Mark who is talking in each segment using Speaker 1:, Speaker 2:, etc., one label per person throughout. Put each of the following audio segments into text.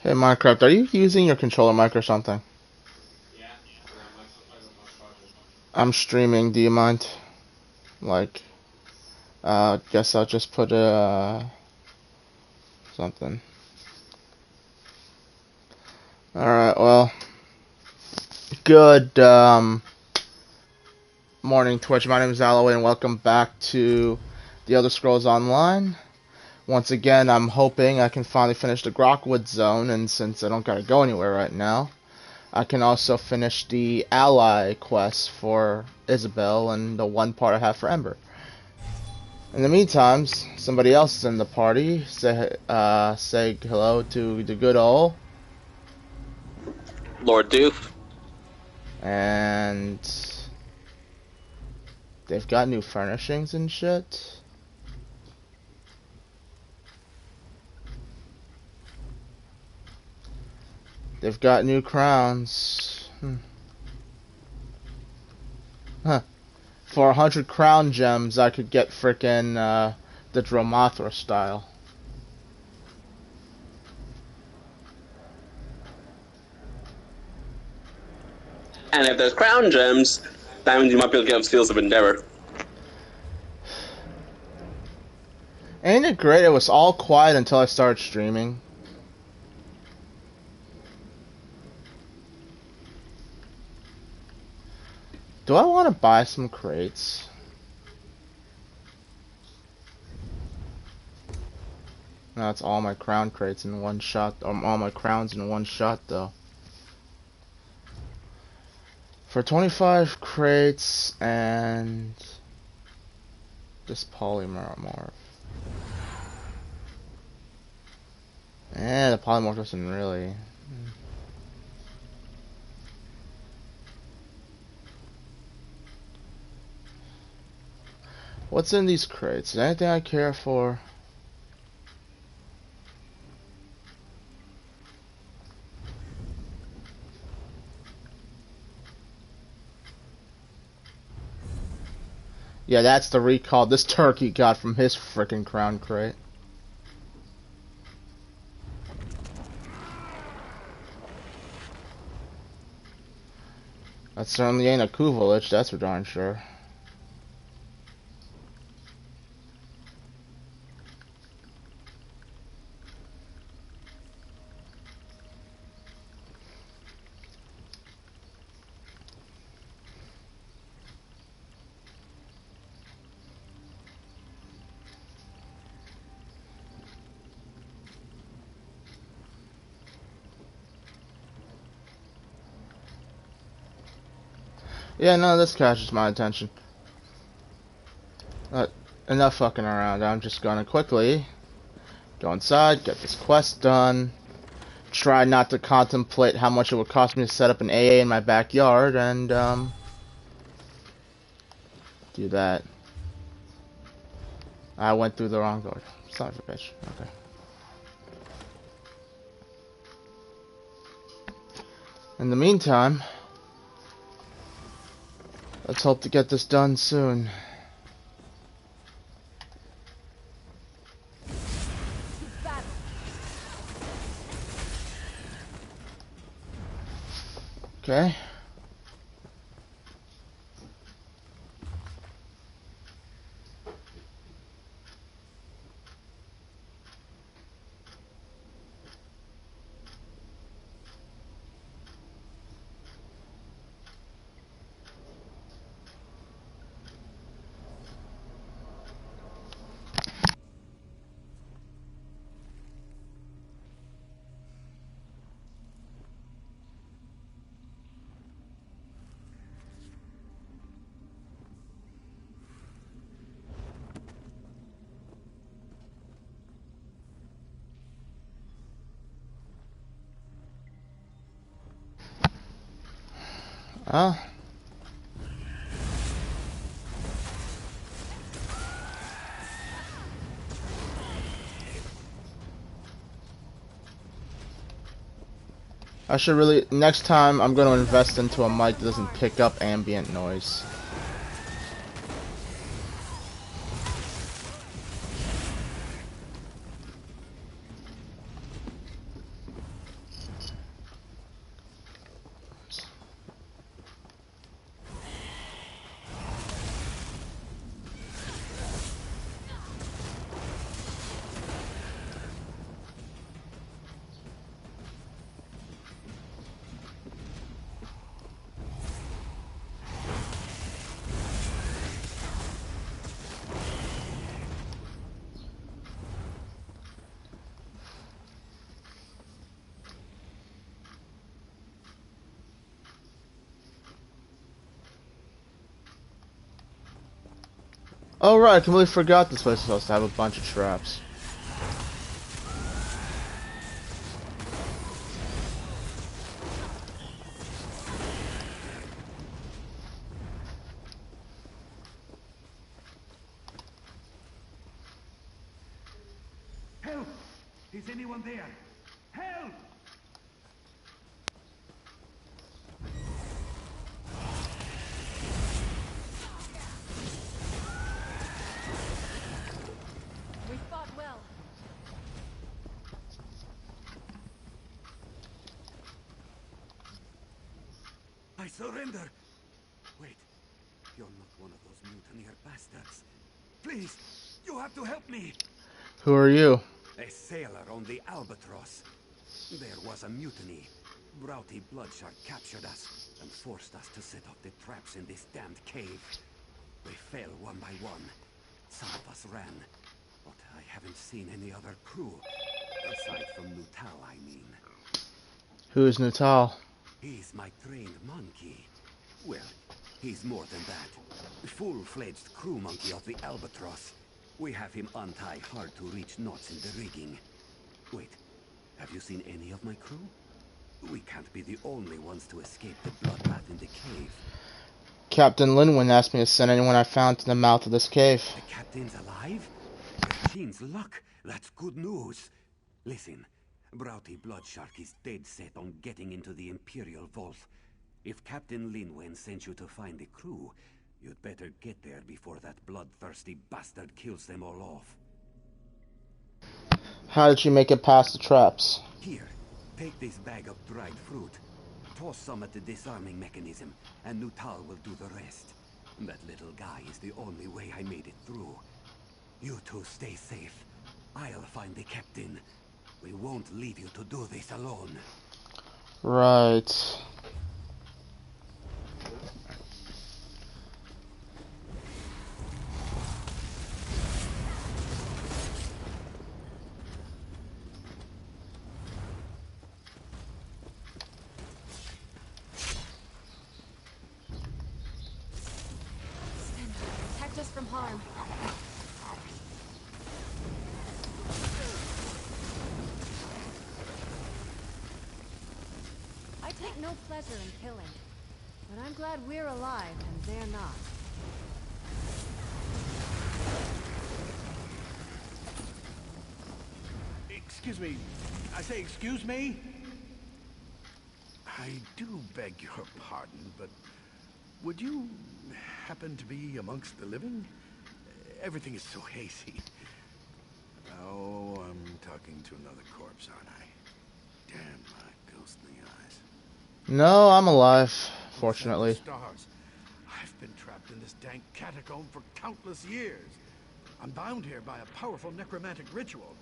Speaker 1: Hey Minecraft, are you using your controller mic or something? I'm streaming, do you mind? Like, guess I'll just put something. Alright, well, good, morning Twitch. My name is Alloway and welcome back to The Elder Scrolls Online. Once again, I'm hoping I can finally finish the Grockwood Zone, and since I don't gotta go anywhere right now, I can also finish the ally quest for Isabel and the one part I have for Ember. In the meantime, somebody else is in the party. Say hello to the good old.
Speaker 2: Lord Doof.
Speaker 1: And they've got new furnishings and shit. They've got new crowns. Huh. For 100 crown gems, I could get frickin' the Dromothra style.
Speaker 2: And if there's crown gems, that means you might be able to get Seals of Endeavor.
Speaker 1: Ain't it great? It was all quiet until I started streaming. Do I want to buy some crates? No, it's all my crown crates in one shot. All my crowns in one shot, though. For 25 crates and this polymorph. The polymorph doesn't really. What's in these crates? Is there anything I care for? Yeah, that's the recall this turkey got from his frickin' crown crate. That certainly ain't a Kuvalich, that's for darn sure. Yeah, no, this catches my attention. Enough fucking around. I'm just gonna quickly go inside, get this quest done, try not to contemplate how much it would cost me to set up an AA in my backyard, and, do that. I went through the wrong door. Son of a bitch. Okay. In the meantime, let's hope to get this done soon. Okay. Oh. I should really, next time I'm going to invest into a mic that doesn't pick up ambient noise. Oh right, I completely forgot this place is supposed to have a bunch of traps.
Speaker 3: Help! Is anyone there? Help!
Speaker 4: We fought well.
Speaker 3: I surrender. Wait, you're not one of those mutineer bastards. Please, you have to help me.
Speaker 1: Who are you?
Speaker 3: A sailor on the Albatross. There was a mutiny. Broughty Bloodshark captured us and forced us to set off the traps in this damned cave. We fell one by one. Some of us ran, but I haven't seen any other crew. Aside from Nutal, I mean.
Speaker 1: Who is Nutal?
Speaker 3: He's my trained monkey. Well, he's more than that. Full-fledged crew monkey of the Albatross. We have him untie hard-to-reach knots in the rigging. Wait, have you seen any of my crew? We can't be the only ones to escape the bloodbath in the cave.
Speaker 1: Captain Linwin asked me to send anyone I found to the mouth of this cave.
Speaker 3: The captain's alive? Keen's luck. That's good news. Listen, Broughty Bloodshark is dead set on getting into the Imperial Vault. If Captain Linwen sent you to find the crew, you'd better get there before that bloodthirsty bastard kills them all off.
Speaker 1: How did you make it past the traps?
Speaker 3: Here, take this bag of dried fruit. Toss some at the disarming mechanism, and Nutal will do the rest. That little guy is the only way I made it through. You two stay safe. I'll find the captain. We won't leave you to do this alone.
Speaker 1: Right.
Speaker 4: Protect us from harm. I take no pleasure in killing, but I'm glad we're alive and they're not.
Speaker 5: Excuse me. I say excuse me? I do beg your pardon, but would you happen to be amongst the living? Everything is so hazy. Oh, I'm talking to another corpse, aren't I? Damn my ghostly eyes.
Speaker 1: No, I'm alive, fortunately.
Speaker 5: Stars. I've been trapped in this dank catacomb for countless years. I'm bound here by a powerful necromantic ritual,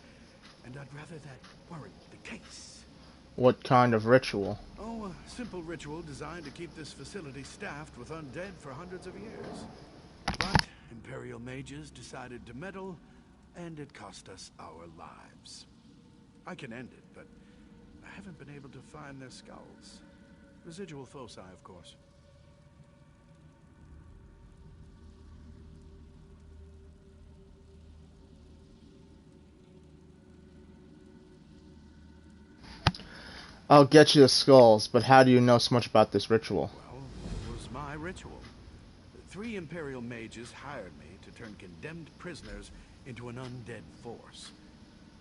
Speaker 5: and I'd rather that weren't the case.
Speaker 1: What kind of ritual?
Speaker 5: Oh, a simple ritual designed to keep this facility staffed with undead for hundreds of years. But Imperial mages decided to meddle, and it cost us our lives. I can end it, but I haven't been able to find their skulls. Residual foci, of course.
Speaker 1: I'll get you the skulls, but how do you know so much about this ritual?
Speaker 5: Well, it was my ritual. 3 Imperial mages hired me to turn condemned prisoners into an undead force.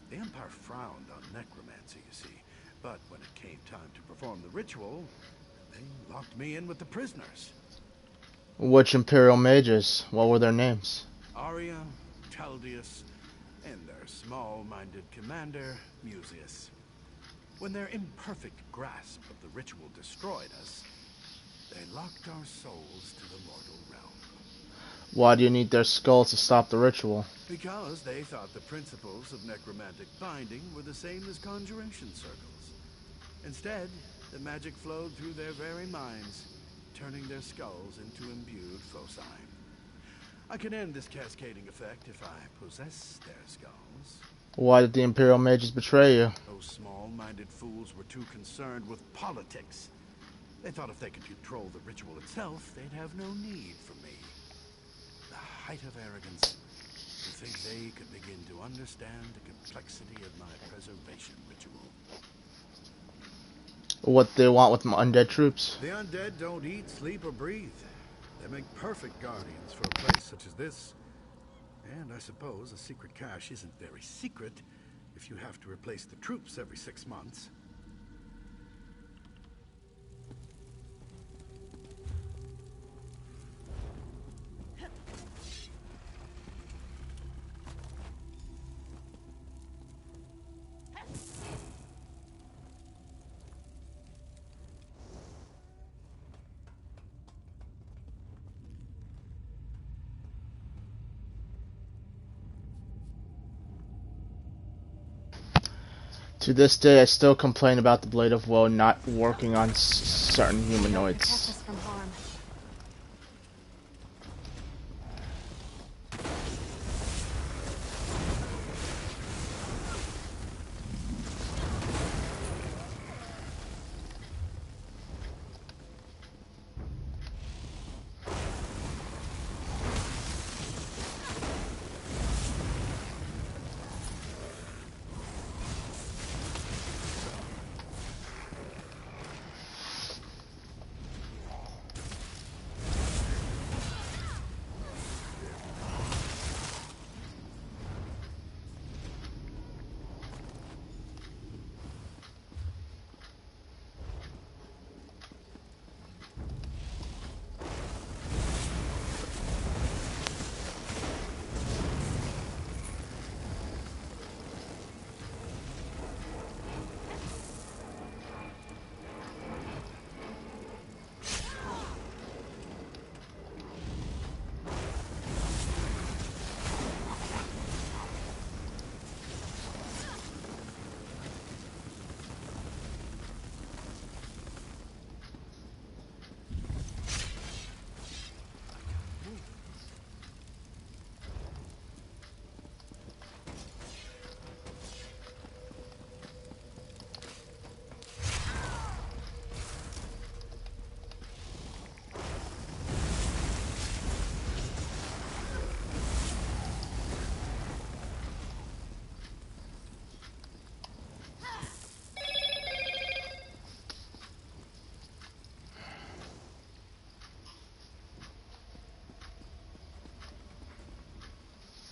Speaker 5: The Empire frowned on necromancy, you see, but when it came time to perform the ritual, they locked me in with the prisoners.
Speaker 1: Which Imperial mages? What were their names?
Speaker 5: Arya, Taldius, and their small-minded commander, Mucius. When their imperfect grasp of the ritual destroyed us, they locked our souls to the mortal realm.
Speaker 1: Why do you need their skulls to stop the ritual?
Speaker 5: Because they thought the principles of necromantic binding were the same as conjuration circles. Instead, the magic flowed through their very minds, turning their skulls into imbued foci. I can end this cascading effect if I possess their skulls.
Speaker 1: Why did the Imperial mages betray you?
Speaker 5: Those small-minded fools were too concerned with politics. They thought if they could control the ritual itself, they'd have no need for me. height of arrogance to think they could begin to understand the complexity of my preservation ritual.
Speaker 1: What they want with my undead troops.
Speaker 5: The undead don't eat, sleep, or breathe. They make perfect guardians for a place such as this. And I suppose a secret cache isn't very secret if you have to replace the troops every 6 months.
Speaker 1: To this day, I still complain about the Blade of Woe not working on certain
Speaker 4: Protect
Speaker 1: humanoids.
Speaker 4: us from harm.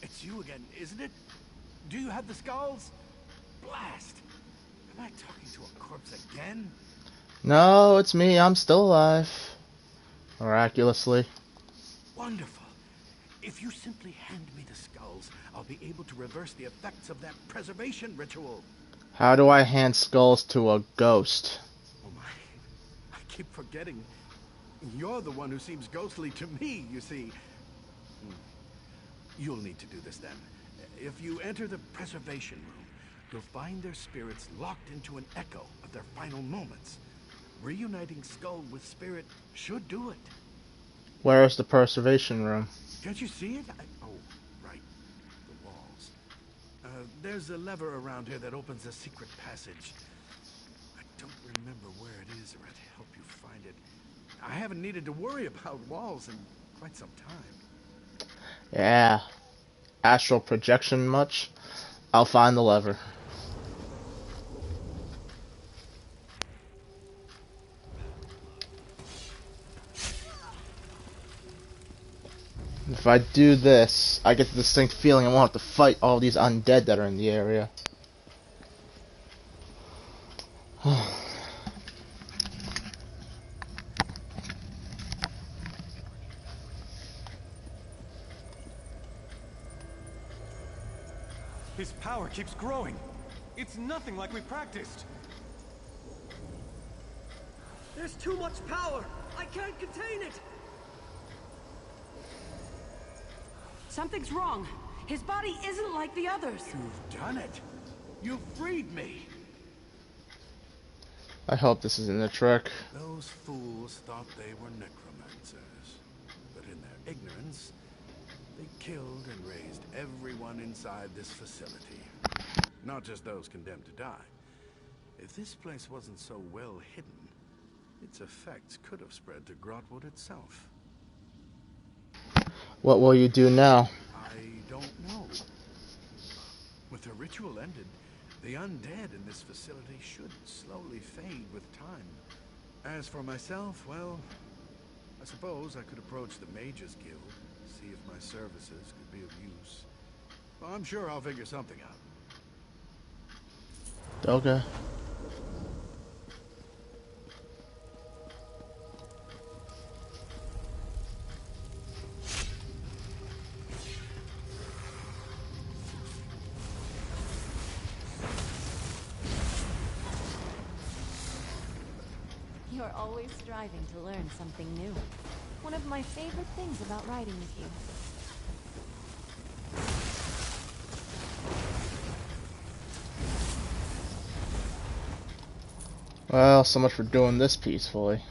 Speaker 5: It's you again, isn't it? Do you have the skulls? Blast! Am I talking to a corpse again?
Speaker 1: No, it's me. I'm still alive. Miraculously.
Speaker 5: Wonderful. If you simply hand me the skulls, I'll be able to reverse the effects of that preservation ritual.
Speaker 1: How do I hand skulls to a ghost?
Speaker 5: Oh my. I keep forgetting. You're the one who seems ghostly to me, you see. You'll need to do this then. If you enter the preservation room, you'll find their spirits locked into an echo of their final moments. Reuniting skull with spirit should do it.
Speaker 1: Where is the preservation room?
Speaker 5: Can't you see it? Oh, right. The walls. There's a lever around here that opens a secret passage. I don't remember where it is or I'd help you find it. I haven't needed to worry about walls in quite some time.
Speaker 1: Yeah. Astral projection much? I'll find the lever. If I do this, I get the distinct feeling I won't have to fight all these undead that are in the area.
Speaker 6: His power keeps growing. It's nothing like we practiced.
Speaker 7: There's too much power! I can't contain it!
Speaker 8: Something's wrong. His body isn't like the others.
Speaker 5: You've done it. You've freed me.
Speaker 1: I hope this isn't a trick.
Speaker 5: Those fools thought they were necromancers. But in their ignorance, they killed and raised everyone inside this facility. Not just those condemned to die. If this place wasn't so well hidden, its effects could have spread to Grotwood itself.
Speaker 1: What will you do now?
Speaker 5: I don't know. With the ritual ended, the undead in this facility should slowly fade with time. As for myself, well, I suppose I could approach the Mages Guild, see if my services could be of use. Well, I'm sure I'll figure something out.
Speaker 1: Okay.
Speaker 4: You're always striving to learn something new. One of my favorite things about riding with you.
Speaker 1: Well, so much for doing this peacefully.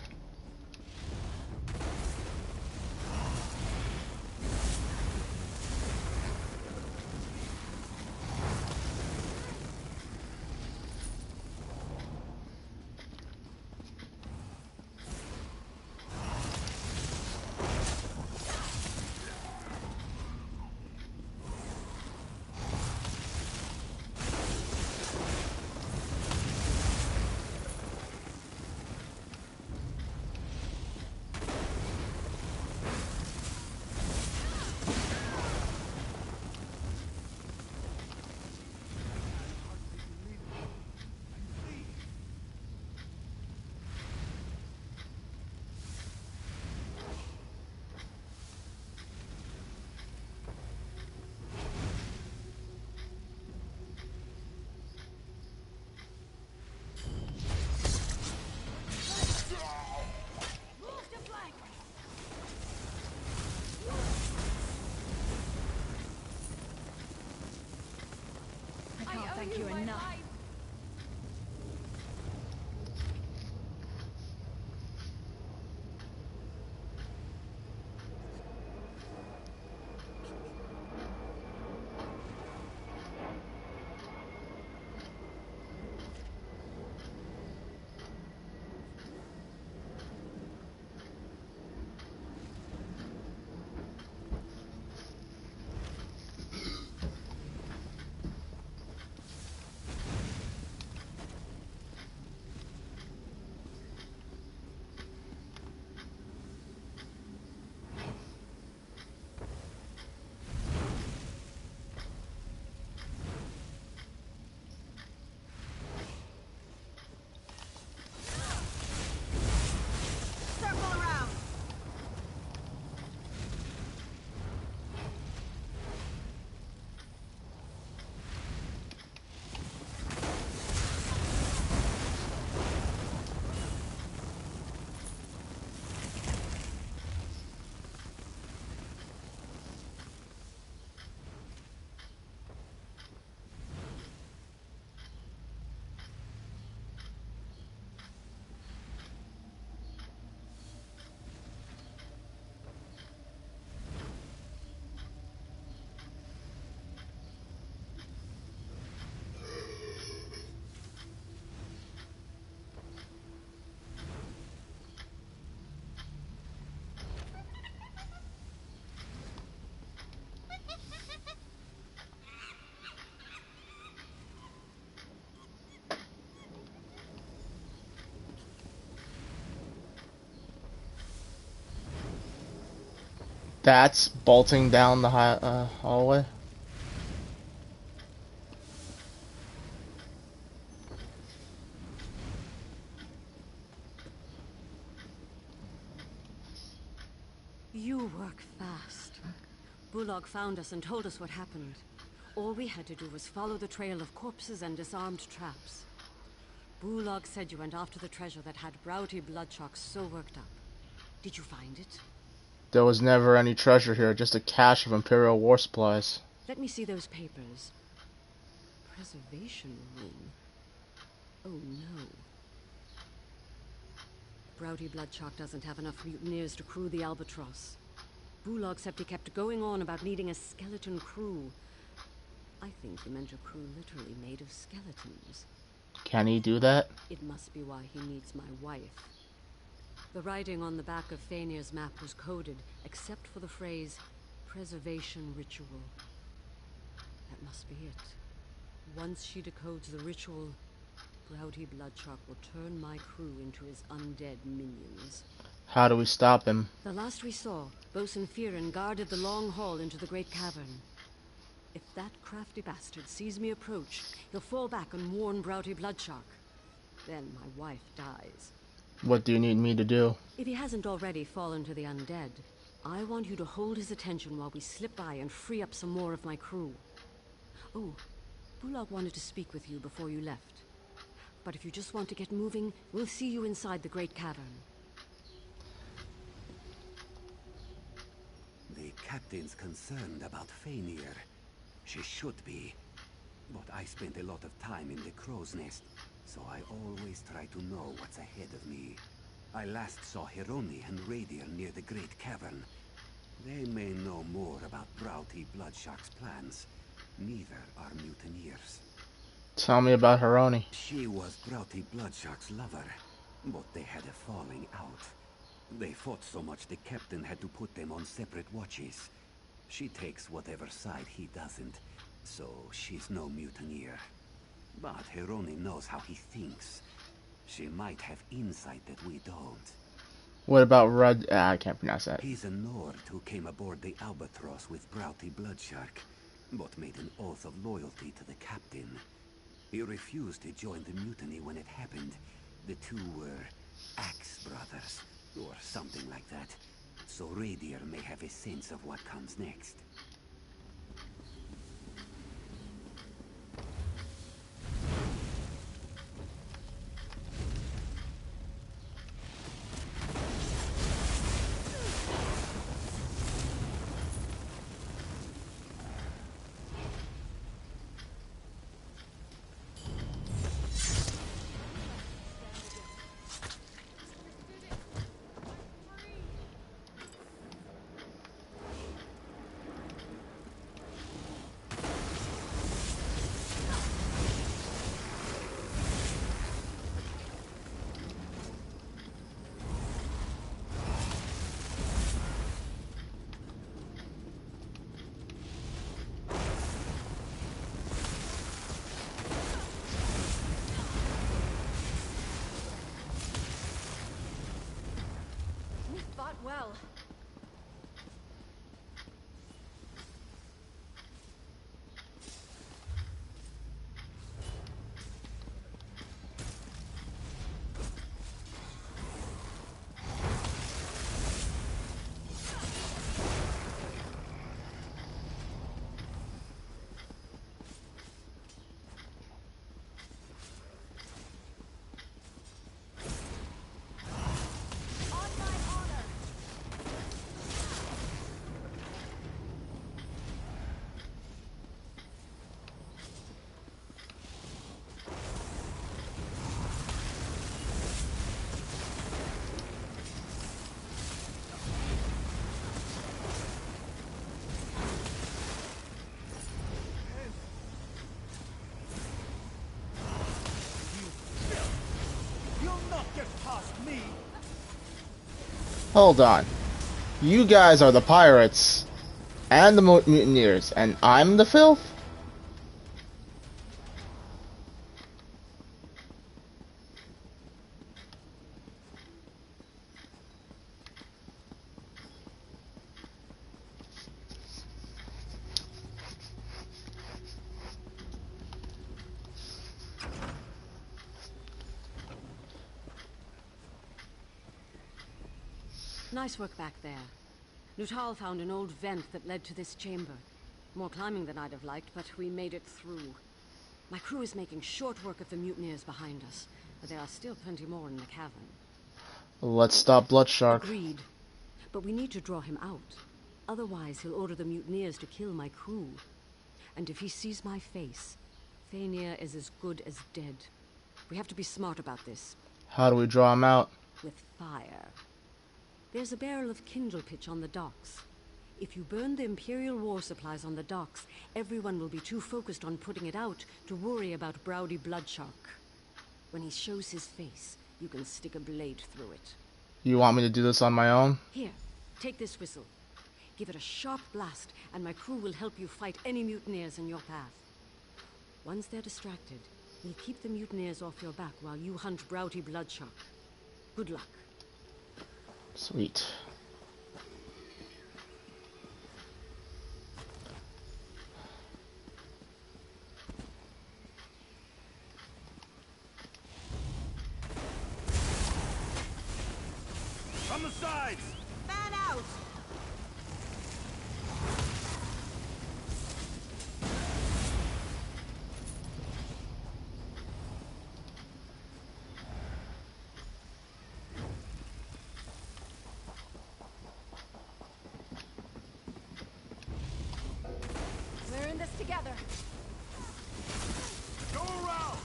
Speaker 4: I can't thank you enough.
Speaker 1: That's bolting down the hallway.
Speaker 8: You work fast. Bullock found us and told us what happened. All we had to do was follow the trail of corpses and disarmed traps. Bullock said you went after the treasure that had Broughty Bloodshot so worked up. Did you find it?
Speaker 1: There was never any treasure here, just a cache of Imperial war supplies.
Speaker 8: Let me see those papers. Preservation room. Oh no. Broughty Bloodshot doesn't have enough mutineers to crew the Albatross. Bullock said he kept going on about needing a skeleton crew. I think he meant a crew literally made of skeletons.
Speaker 1: Can he do that?
Speaker 8: It must be why he needs my wife. The writing on the back of Faenir's map was coded, except for the phrase, Preservation ritual. That must be it. Once she decodes the ritual, Broughty Bloodshark will turn my crew into his undead minions.
Speaker 1: How do we stop him?
Speaker 8: The last we saw, Bosun Fearon guarded the long hall into the great cavern. If that crafty bastard sees me approach, he'll fall back and warn Broughty Bloodshark. Then my wife dies.
Speaker 1: What do you need me to do?
Speaker 8: If he hasn't already fallen to the undead, I want you to hold his attention while we slip by and free up some more of my crew. Oh, Bulog wanted to speak with you before you left. But if you just want to get moving, we'll see you inside the great cavern.
Speaker 3: The captain's concerned about Fainir. She should be. But I spent a lot of time in the crow's nest, so I always try to know what's ahead of me. I last saw Hironi and Radier near the great cavern. They may know more about Broughty Bloodshark's plans. Neither are mutineers.
Speaker 1: Tell me about Hironi.
Speaker 3: She was Broughty Bloodshark's lover, but they had a falling out. They fought so much the captain had to put them on separate watches. She takes whatever side he doesn't, so she's no mutineer. But Hironi knows how he thinks. She might have insight that we don't.
Speaker 1: What about Red... I can't pronounce that.
Speaker 3: He's a Nord who came aboard the Albatross with Broughty Bloodshark, but made an oath of loyalty to the captain. He refused to join the mutiny when it happened. The two were Axe Brothers, or something like that. So Radier may have a sense of what comes next.
Speaker 4: Well.
Speaker 1: Hold on. You guys are the pirates and the mutineers, and I'm the filth?
Speaker 8: Nice work back there. Nuttall found an old vent that led to this chamber. More climbing than I'd have liked, but we made it through. My crew is making short work of the mutineers behind us, but there are still plenty more in the cavern.
Speaker 1: Let's stop Bloodshark.
Speaker 8: Agreed. But we need to draw him out. Otherwise, he'll order the mutineers to kill my crew. And if he sees my face, Fainir is as good as dead. We have to be smart about this.
Speaker 1: How do we draw him out?
Speaker 8: With fire. There's a barrel of kindle pitch on the docks. If you burn the Imperial war supplies on the docks, everyone will be too focused on putting it out to worry about Broughty Bloodshark. When he shows his face, you can stick a blade through it.
Speaker 1: You want me to do this on my own?
Speaker 8: Here, take this whistle. Give it a sharp blast, and my crew will help you fight any mutineers in your path. Once they're distracted, we'll keep the mutineers off your back while you hunt Broughty Bloodshark. Good luck.
Speaker 1: Sweet.
Speaker 3: From the sides!
Speaker 7: Fan out!
Speaker 4: We're in this together.
Speaker 3: Go around!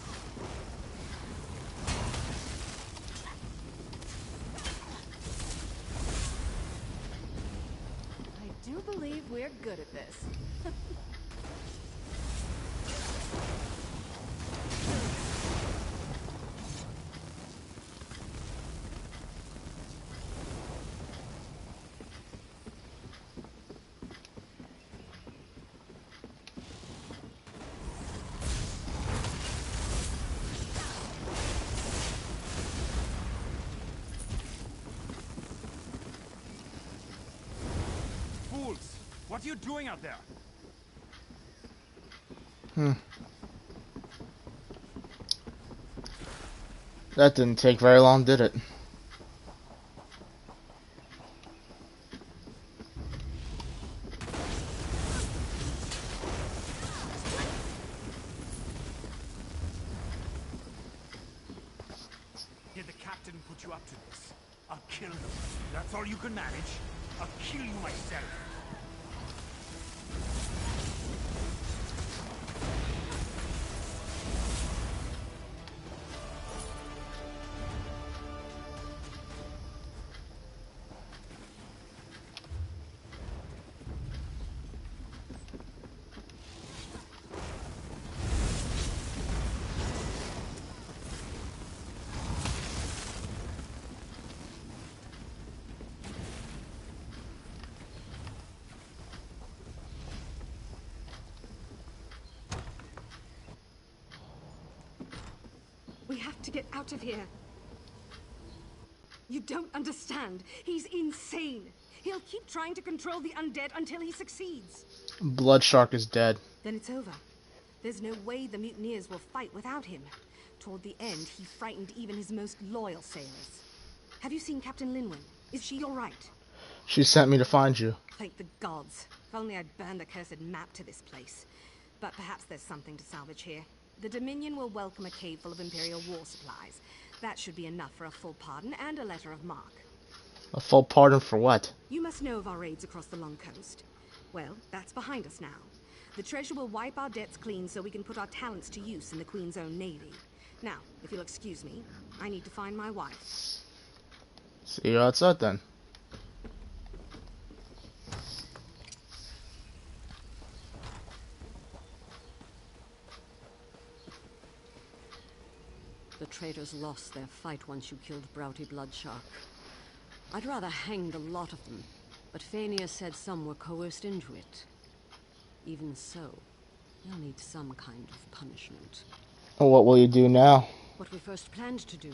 Speaker 4: I do believe we're good at this.
Speaker 3: Fools! What are you doing out there?
Speaker 1: That didn't take very long, did it?
Speaker 3: Did the captain put you up to this? I'll kill them. That's all you can manage? I'll kill you myself.
Speaker 8: We have to get out of here. You don't understand. He's insane. He'll keep trying to control the undead until he succeeds.
Speaker 1: Bloodshark is dead.
Speaker 8: Then it's over. There's no way the mutineers will fight without him. Toward the end, he frightened even his most loyal sailors. Have you seen Captain Linwin? Is she all right?
Speaker 1: She sent me to find you.
Speaker 8: Thank the gods. If only I'd burned the cursed map to this place. But perhaps there's something to salvage here. The Dominion will welcome a cave full of Imperial war supplies. That should be enough for a full pardon and a letter of marque.
Speaker 1: A full pardon for what?
Speaker 8: You must know of our raids across the Long Coast. Well, that's behind us now. The treasure will wipe our debts clean so we can put our talents to use in the Queen's own navy. Now, if you'll excuse me, I need to find my wife.
Speaker 1: See you outside then.
Speaker 8: The traitors lost their fight once you killed Broughty Bloodshark. I'd rather hang the lot of them, but Fania said some were coerced into it. Even so, you'll need some kind of punishment.
Speaker 1: What will you do now?
Speaker 8: What we first planned to do.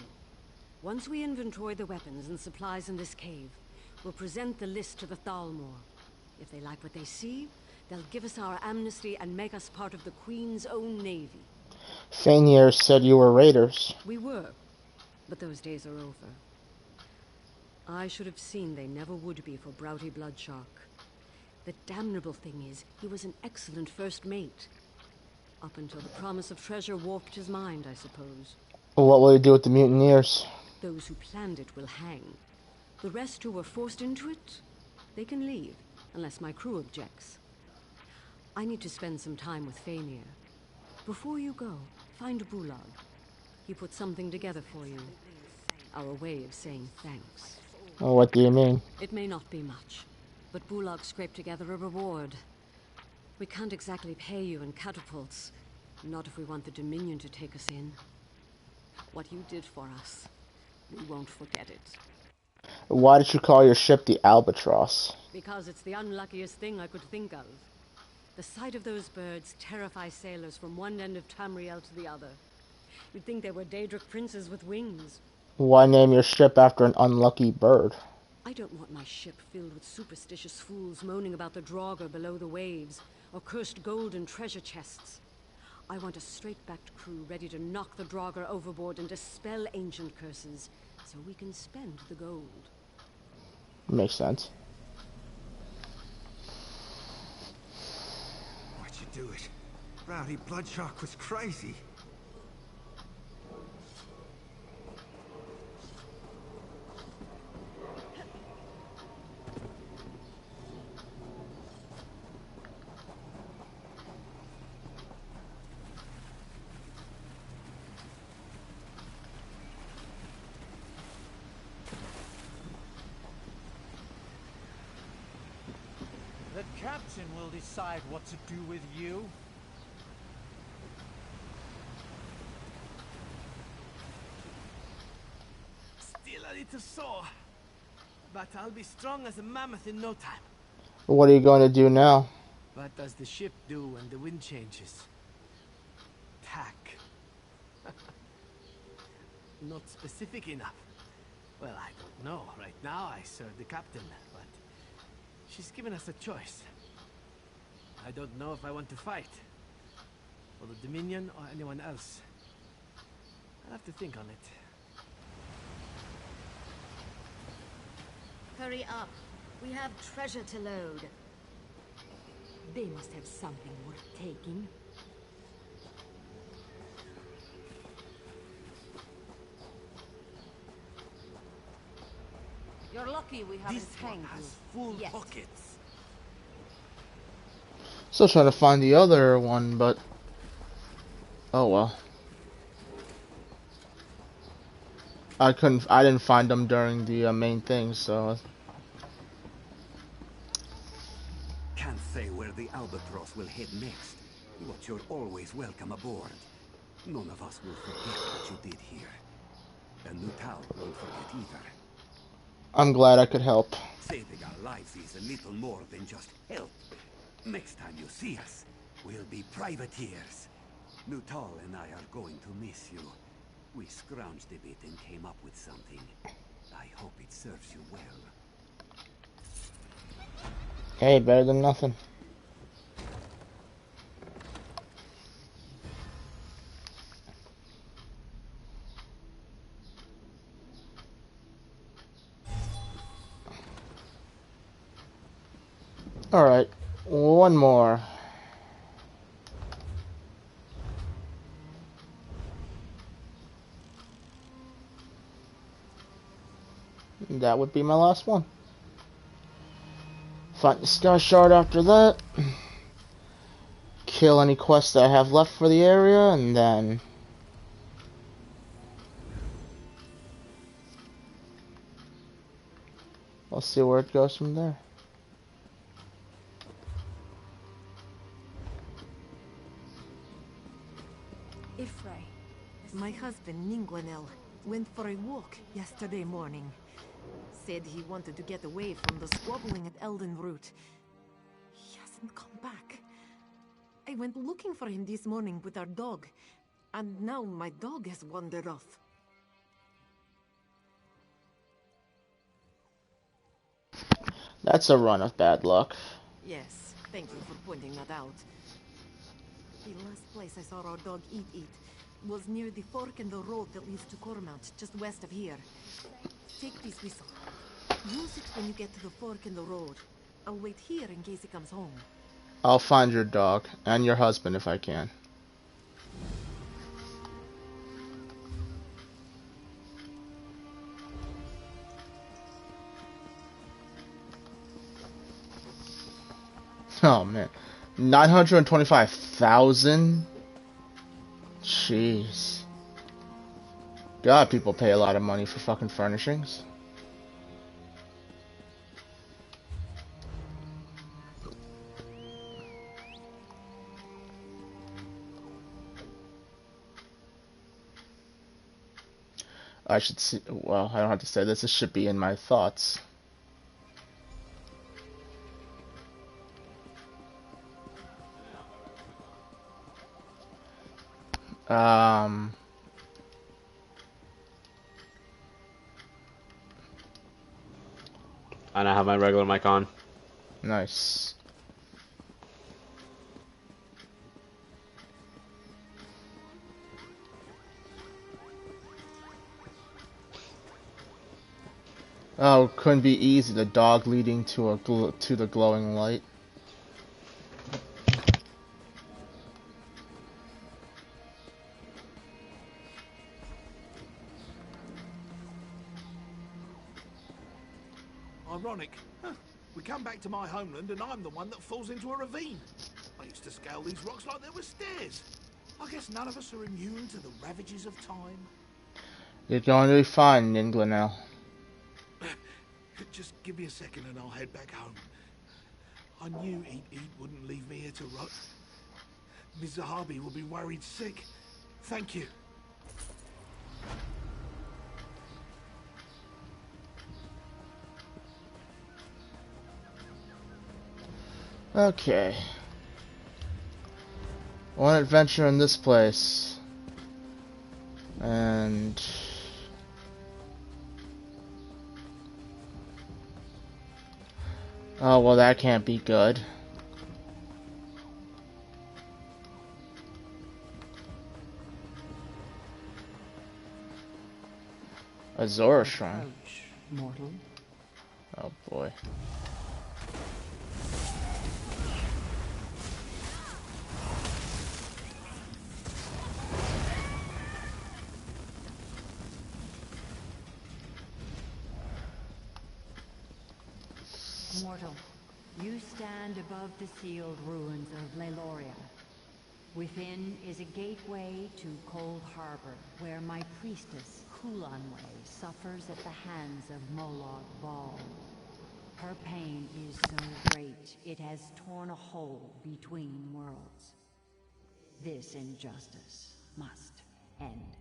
Speaker 8: Once we inventory the weapons and supplies in this cave, we'll present the list to the Thalmor. If they like what they see, they'll give us our amnesty and make us part of the Queen's own navy.
Speaker 1: Fanier said you were raiders.
Speaker 8: We were, but those days are over. I should have seen they never would be for Broughty Bloodshark. The damnable thing is, he was an excellent first mate. Up until the promise of treasure warped his mind, I suppose.
Speaker 1: What will you do with the mutineers?
Speaker 8: Those who planned it will hang. The rest who were forced into it, they can leave, unless my crew objects. I need to spend some time with Fania. Before you go, find Bulag. He put something together for you. Our way of saying thanks.
Speaker 1: What do you mean?
Speaker 8: It may not be much, but Bulag scraped together a reward. We can't exactly pay you in catapults. Not if we want the Dominion to take us in. What you did for us, we won't forget it.
Speaker 1: Why did you call your ship the Albatross?
Speaker 8: because it's the unluckiest thing I could think of. The sight of those birds terrifies sailors from one end of Tamriel to the other. You'd think they were Daedric princes with wings.
Speaker 1: Why name your ship after an unlucky bird?
Speaker 8: I don't want my ship filled with superstitious fools moaning about the Draugr below the waves, or cursed gold and treasure chests. I want a straight-backed crew ready to knock the Draugr overboard and dispel ancient curses, so we can spend the gold.
Speaker 1: Makes sense.
Speaker 3: Why'd you do it? Rowdy Bloodshark was crazy.
Speaker 9: The captain will decide what to do with you.
Speaker 7: Still a little sore, but I'll be strong as a mammoth in no time.
Speaker 1: What are you going to do now?
Speaker 7: What does the ship do when the wind changes? Tack. Not specific enough. Well, I don't know. Right now I serve the captain, but she's given us a choice. I don't know if I want to fight. For the Dominion or anyone else. I'll have to think on it.
Speaker 4: Hurry up. We have treasure to load.
Speaker 8: They must have something worth taking.
Speaker 4: You're lucky we haven't
Speaker 7: This one
Speaker 4: hanged
Speaker 7: has
Speaker 4: you.
Speaker 7: full
Speaker 4: Yes.
Speaker 7: pockets.
Speaker 1: Still trying to find the other one, but oh well. I didn't find them during the main thing, so.
Speaker 3: Can't say where the Albatross will head next, but you're always welcome aboard. None of us will forget what you did here. And Nutal won't forget either.
Speaker 1: I'm glad I could help.
Speaker 3: Saving our lives is a little more than just help. Next time you see us, we'll be privateers. Nutal and I are going to miss you. We scrounged a bit and came up with something. I hope it serves you well.
Speaker 1: Hey, better than nothing. Alright, one more. That would be my last one. Find the Sky Shard after that. Kill any quests that I have left for the area, and then we'll see where it goes from there.
Speaker 10: Ifrei, my husband Ningwanel went for a walk yesterday morning. Said he wanted to get away from the squabbling at Eldenroot. He hasn't come back. I went looking for him this morning with our dog, and now my dog has wandered off.
Speaker 1: That's a run of bad luck.
Speaker 10: Yes, thank you for pointing that out. The last place I saw our dog eat was near the fork in the road that leads to Cormount, just west of here. Take this whistle. Use it when you get to the fork in the road. I'll wait here in case he comes home.
Speaker 1: I'll find your dog and your husband if I can. Oh man, 925,000. Jeez. God, people pay a lot of money for fucking furnishings. I should see. Well, I don't have to say this. This should be in my thoughts. Um,
Speaker 11: I now have my regular mic on.
Speaker 1: nice. Oh, couldn't be easy. The dog leading to to the glowing light.
Speaker 5: Ironic. Huh. We come back to my homeland and I'm the one that falls into a ravine. I used to scale these rocks like there were stairs. I guess none of us are immune to the ravages of time.
Speaker 1: You're going to be fine, Ninglinel.
Speaker 5: Just give me a second and I'll head back home. I knew Eat wouldn't leave me here to rot. Ms. Zahabi will be worried sick. Thank you.
Speaker 1: Okay. One adventure in this place. And... oh, well, that can't be good. Azora Shrine.
Speaker 8: Mortal.
Speaker 1: Oh boy.
Speaker 8: Mortal, you stand above the sealed ruins of Leyloria. Within is a gateway to Cold Harbor, where my priestess, Kulanway, suffers at the hands of Molag Bal. Her pain is so great, it has torn a hole between worlds. This injustice must end.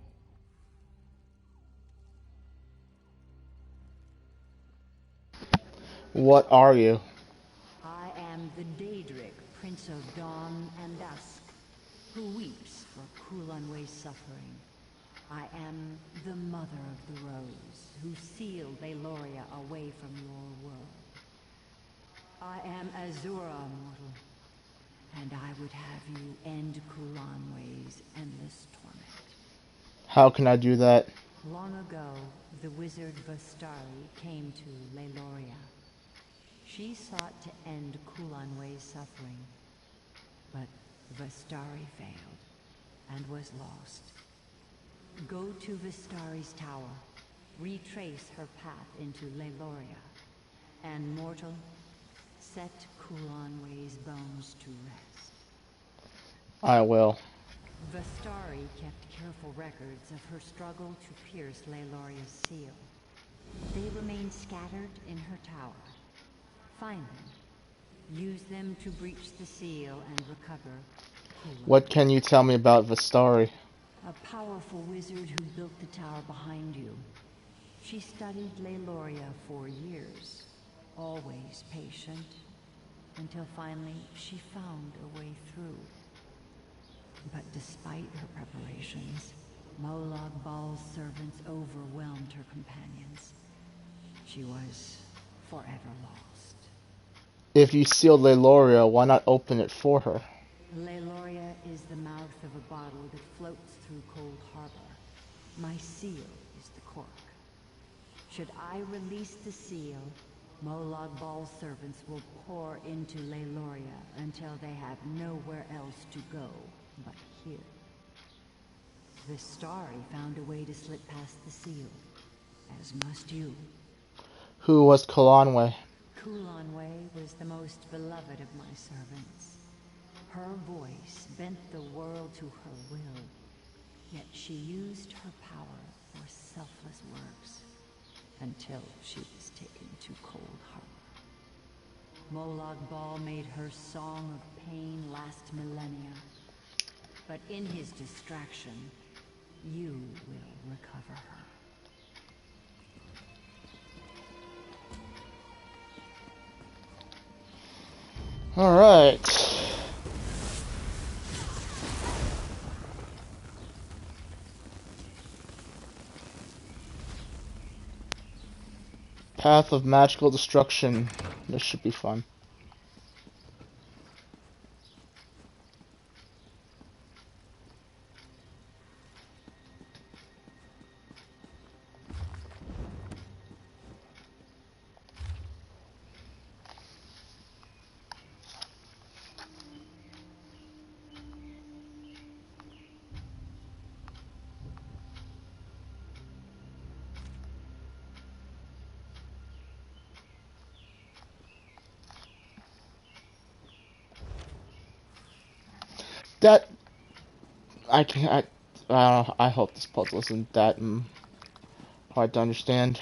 Speaker 1: What are you?
Speaker 8: I am the Daedric, Prince of Dawn and Dusk, who weeps for Kulanway's suffering. I am the Mother of the Rose, who sealed Leyloria away from your world. I am Azura, mortal, and I would have you end Kulanway's endless torment.
Speaker 1: How can I do that?
Speaker 8: Long ago, the wizard Vastari came to Leyloria. She sought to end Kulanway's suffering, but Vastari failed and was lost. Go to Vastari's tower, retrace her path into Leyloria, and mortal, set Kulanway's bones to rest.
Speaker 1: I will.
Speaker 8: Vastari kept careful records of her struggle to pierce Leyloria's seal. They remain scattered in her tower. Find them. Use them to breach the seal and recover Kulanway.
Speaker 1: What can you tell me about Vastari?
Speaker 8: A powerful wizard who built the tower behind you. She studied Leyloria for years, always patient, until finally she found a way through. But despite her preparations, Molag Bal's servants overwhelmed her companions. She was forever lost.
Speaker 1: If you sealed Leyloria, why not open it for her?
Speaker 8: Leyloria is the mouth of a bottle that floats through Cold Harbor. My seal is the cork. Should I release the seal, Molag Bal's servants will pour into Leyloria until they have nowhere else to go but here. Vistari found a way to slip past the seal, as must you.
Speaker 1: Who was Kulanway?
Speaker 8: Kulanway was the most beloved of my servants. Her voice bent the world to her will, yet she used her power for selfless works until she was taken to Cold Harbor. Molag Bal made her song of pain last millennia, but in his distraction, you will recover her.
Speaker 1: Alright. Path of magical destruction. This should be fun. That I can I hope this puzzle isn't that hard to understand.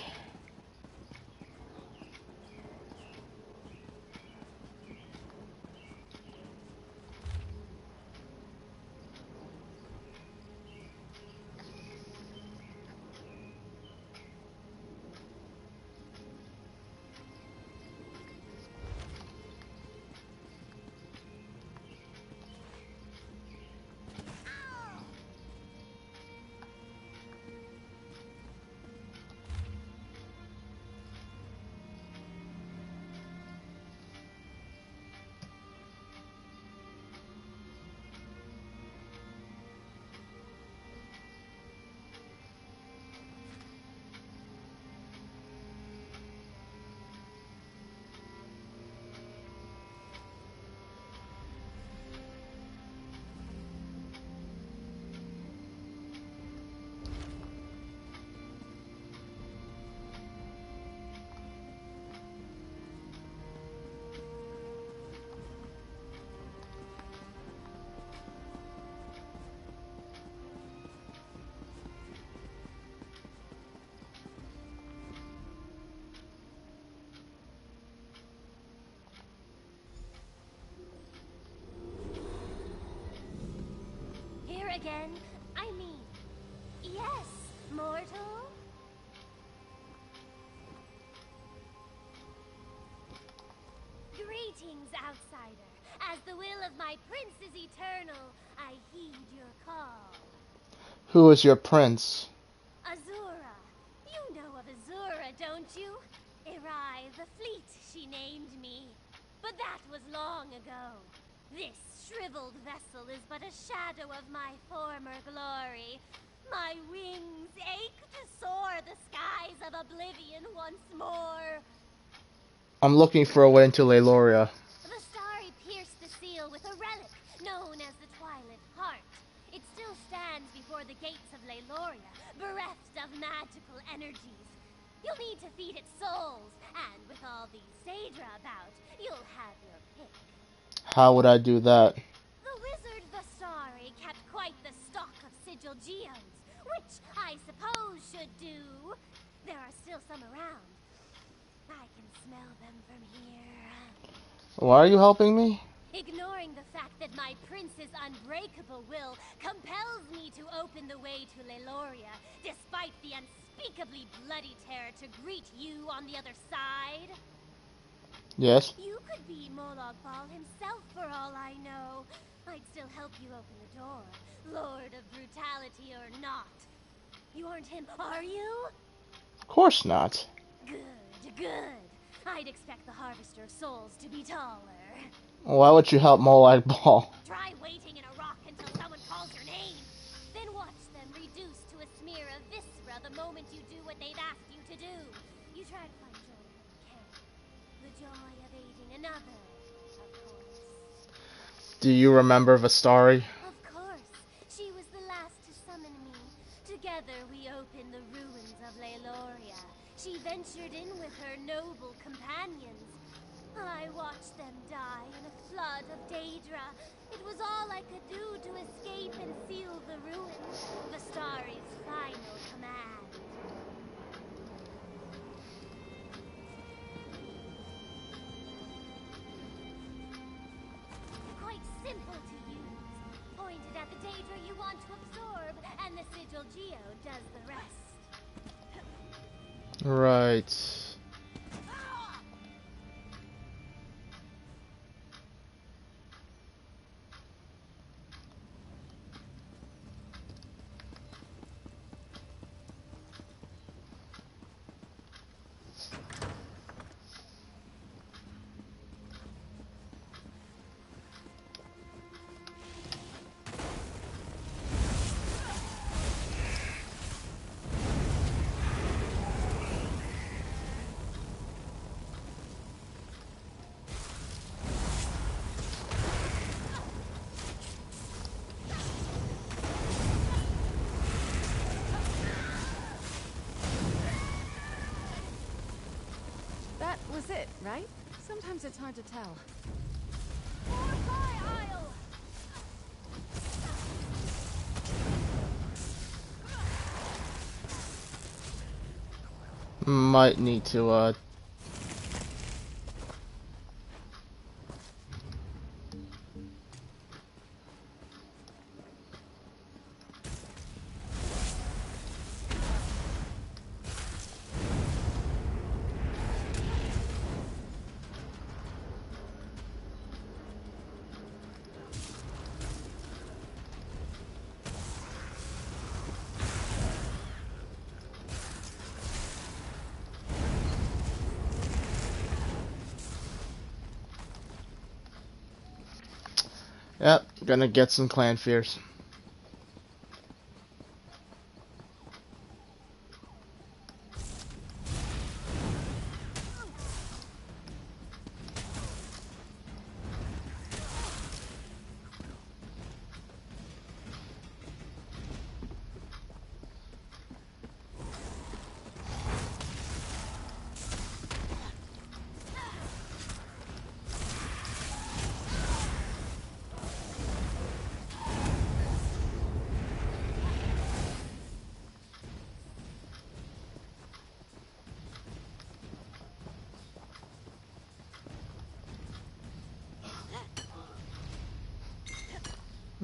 Speaker 11: Here again? I mean, yes, mortal? Greetings, outsider. As the will of my prince is eternal, I heed your call.
Speaker 1: Who is your prince?
Speaker 11: Azura. You know of Azura, don't you? Erai the Fleet, she named me. But that was long ago. This shriveled vessel is but a shadow of my former glory. My wings ache to soar the skies of oblivion once more.
Speaker 1: I'm looking for a way into Leiloria.
Speaker 11: The starry pierced the seal with a relic known as the Twilight Heart. It still stands before the gates of Leiloria, bereft of magical energies. You'll need to feed it souls, and with all these Saedra about, you'll have your pick.
Speaker 1: How would I do that?
Speaker 11: The wizard Vastari kept quite the stock of sigil geodes, which I suppose should do. There are still some around. I can smell them from here.
Speaker 1: Why are you helping me?
Speaker 11: Ignoring the fact that my prince's unbreakable will compels me to open the way to Leiloria, despite the unspeakably bloody terror to greet you on the other side.
Speaker 1: Yes.
Speaker 11: You could be Molag Bal himself for all I know. I'd still help you open the door, Lord of Brutality or not. You aren't him, are you?
Speaker 1: Of course not.
Speaker 11: Good, good. I'd expect the Harvester of Souls to be taller.
Speaker 1: Why would you help Molag Bal?
Speaker 11: Try waiting in a rock until someone calls your name. Then watch them reduced to a smear of viscera the moment you do what they've asked you to do. You try to find joy when you can. The joy of aiding another, of course.
Speaker 1: Do you remember Vastari?
Speaker 11: Of course. She was the last to summon me. Together we opened the ruins of Leiloria. She ventured in with her noble companions. I watched them die in a flood of Daedra. It was all I could do to escape and seal the ruins. Vastari's final command. Quite simple to use. Pointed at the Daedra you want to absorb, and the sigil geo does the rest.
Speaker 1: Right.
Speaker 4: right? Sometimes it's hard to tell.
Speaker 1: Might need to Yep, gonna get some clan fears.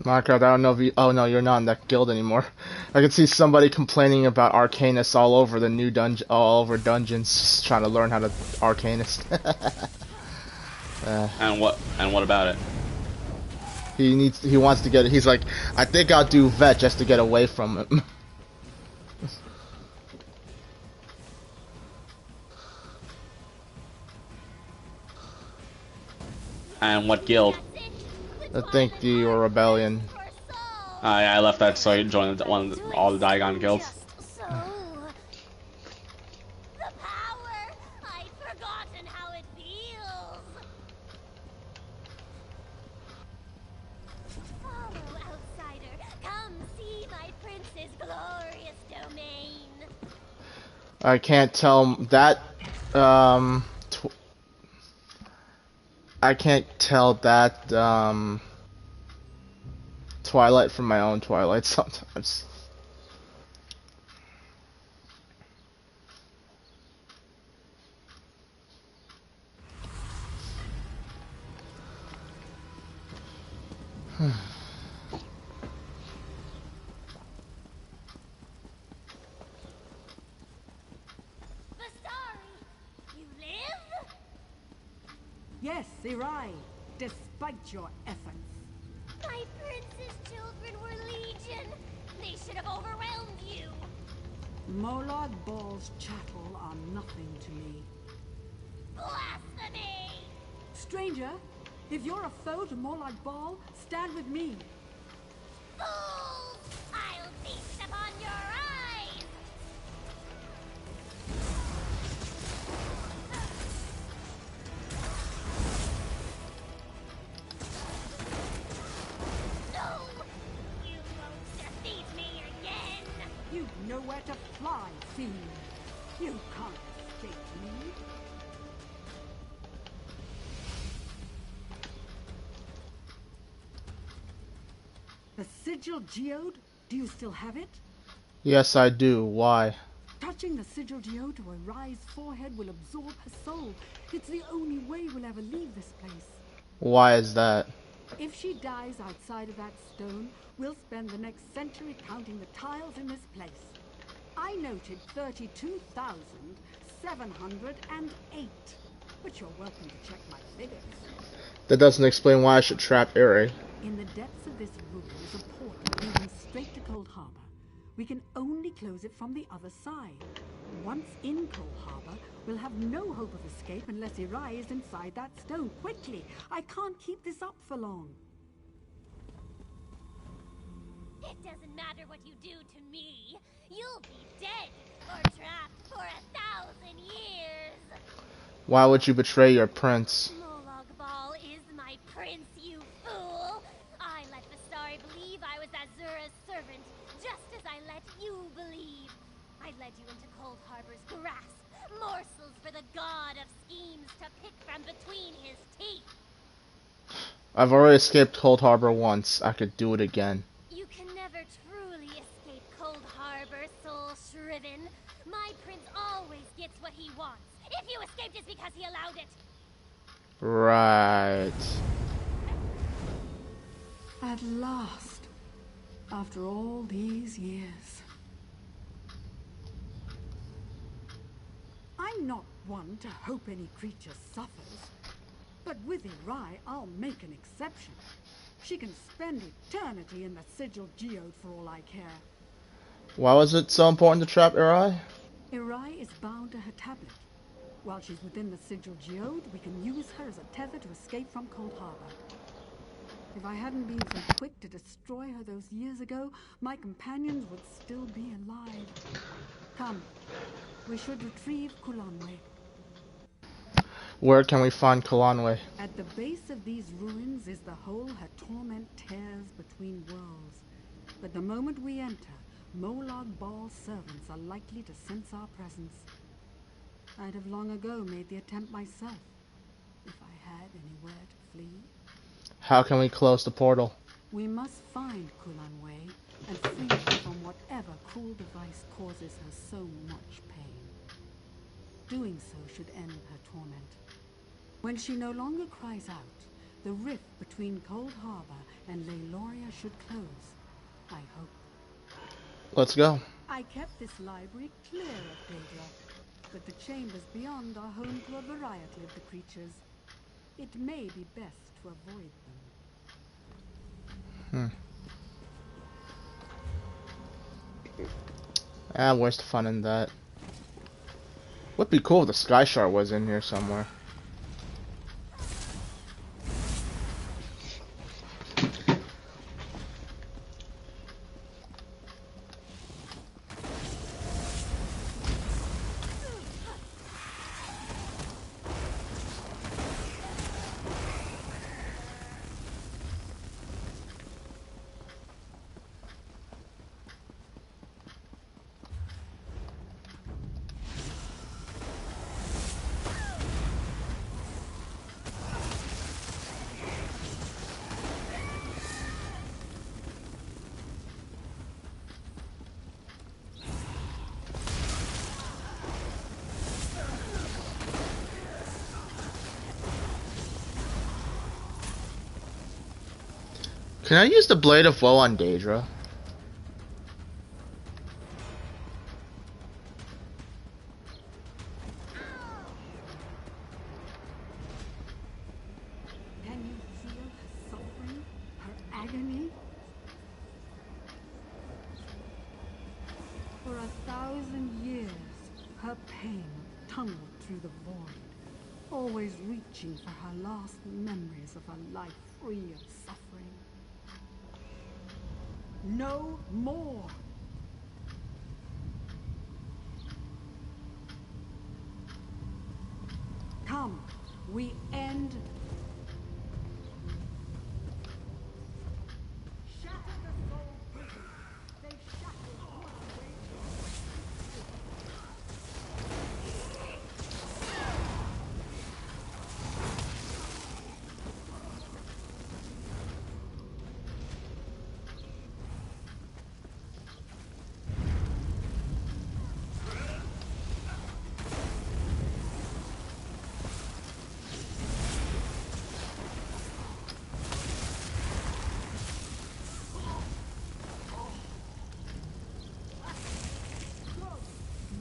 Speaker 1: Marco, I don't know if you... Oh no, you're not in that guild anymore. I can see somebody complaining about Arcanist all over the new dungeon, all over dungeons, just trying to learn how to Arcanist.
Speaker 2: And what about it?
Speaker 1: He wants to get... He's like, I think I'll do Vet just to get away from him.
Speaker 2: And what guild?
Speaker 1: I think the Rebellion.
Speaker 2: Yeah, I left that so I joined all the Daigon guilds.
Speaker 11: The power! I'd forgotten how it feels. Follow, outsider. Come see my prince's glorious domain.
Speaker 1: I can't tell that. I can't tell that Twilight from my own Twilight sometimes.
Speaker 12: Yes, Irai, despite your efforts.
Speaker 11: My prince's children were legion. They should have overwhelmed you.
Speaker 12: Molag Bal's chattel are nothing to me.
Speaker 11: Blasphemy!
Speaker 12: Stranger, if you're a foe to Molag Bal, stand with me.
Speaker 11: Fools! I'll feast upon your eyes! No! You won't defeat me again!
Speaker 12: You've nowhere to fly, fiend. You can't escape me. The sigil geode? Do you still have it?
Speaker 1: Yes, I do. Why?
Speaker 12: Touching the sigil geode to Irai's forehead will absorb her soul. It's the only way we'll ever leave this place.
Speaker 1: Why is that?
Speaker 12: If she dies outside of that stone, we'll spend the next century counting the tiles in this place. I noted 32,708, but you're welcome to check my figures.
Speaker 1: That doesn't explain why I should trap Eri.
Speaker 12: In the depths of this room is a portal leading straight to Cold Harbor. We can only close it from the other side. Once in Cold Harbor, we'll have no hope of escape unless Irai is inside that stone. Quickly! I can't keep this up for long.
Speaker 11: It doesn't matter what you do to me. You'll be dead or trapped for 1,000 years.
Speaker 1: Why would you betray your prince?
Speaker 11: Molag Bal is my prince, you fool. I let Vistari believe I was Azura's servant, just as I let you believe. I led you into Cold Harbor's grasp. Morsels for the god of schemes to pick from between his teeth.
Speaker 1: I've already escaped Cold Harbor once. I could do it again.
Speaker 11: You can never truly escape Cold Harbor, soul shriven. My prince always gets what he wants. If you escaped, it's because he allowed it.
Speaker 1: Right.
Speaker 12: At last, after all these years. I'm not one to hope any creature suffers, but with Irai, I'll make an exception. She can spend eternity in the Sigil Geode for all I care.
Speaker 1: Why was it so important to trap Irai?
Speaker 12: Irai is bound to her tablet. While she's within the Sigil Geode, we can use her as a tether to escape from Cold Harbor. If I hadn't been so quick to destroy her those years ago, my companions would still be alive. Come, we should retrieve Kulanwe.
Speaker 1: Where can we find Kulanwe?
Speaker 12: At the base of these ruins is the hole her torment tears between worlds. But the moment we enter, Molag Bal's servants are likely to sense our presence. I'd have long ago made the attempt myself, if I had anywhere to flee.
Speaker 1: How can we close the portal?
Speaker 12: We must find Kulanwe and free her from whatever cruel device causes her so much pain. Doing so should end her torment. When she no longer cries out, the rift between Cold Harbor and Leyloria should close, I hope.
Speaker 1: Let's go.
Speaker 12: I kept this library clear of Daedra, but the chambers beyond are home to a variety of the creatures. It may be best to avoid them.
Speaker 1: Where's the fun in that? Would be cool if the Sky Shard was in here somewhere. Can I use the Blade of Woe on Daedra?
Speaker 12: Can you feel her suffering, her agony? For 1,000 years, her pain tunneled through the void, always reaching for her last memories of a life free of suffering. No more! Come, we end. Shatter the soul prison. They shattered all our ways.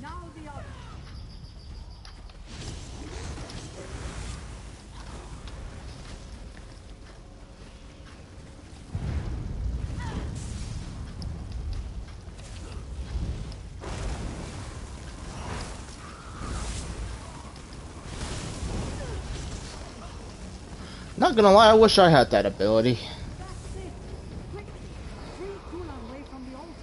Speaker 12: Now the other.
Speaker 1: Not gonna lie, I wish I had that ability.
Speaker 12: That's it. Quickly, free Kulanwe from the altar.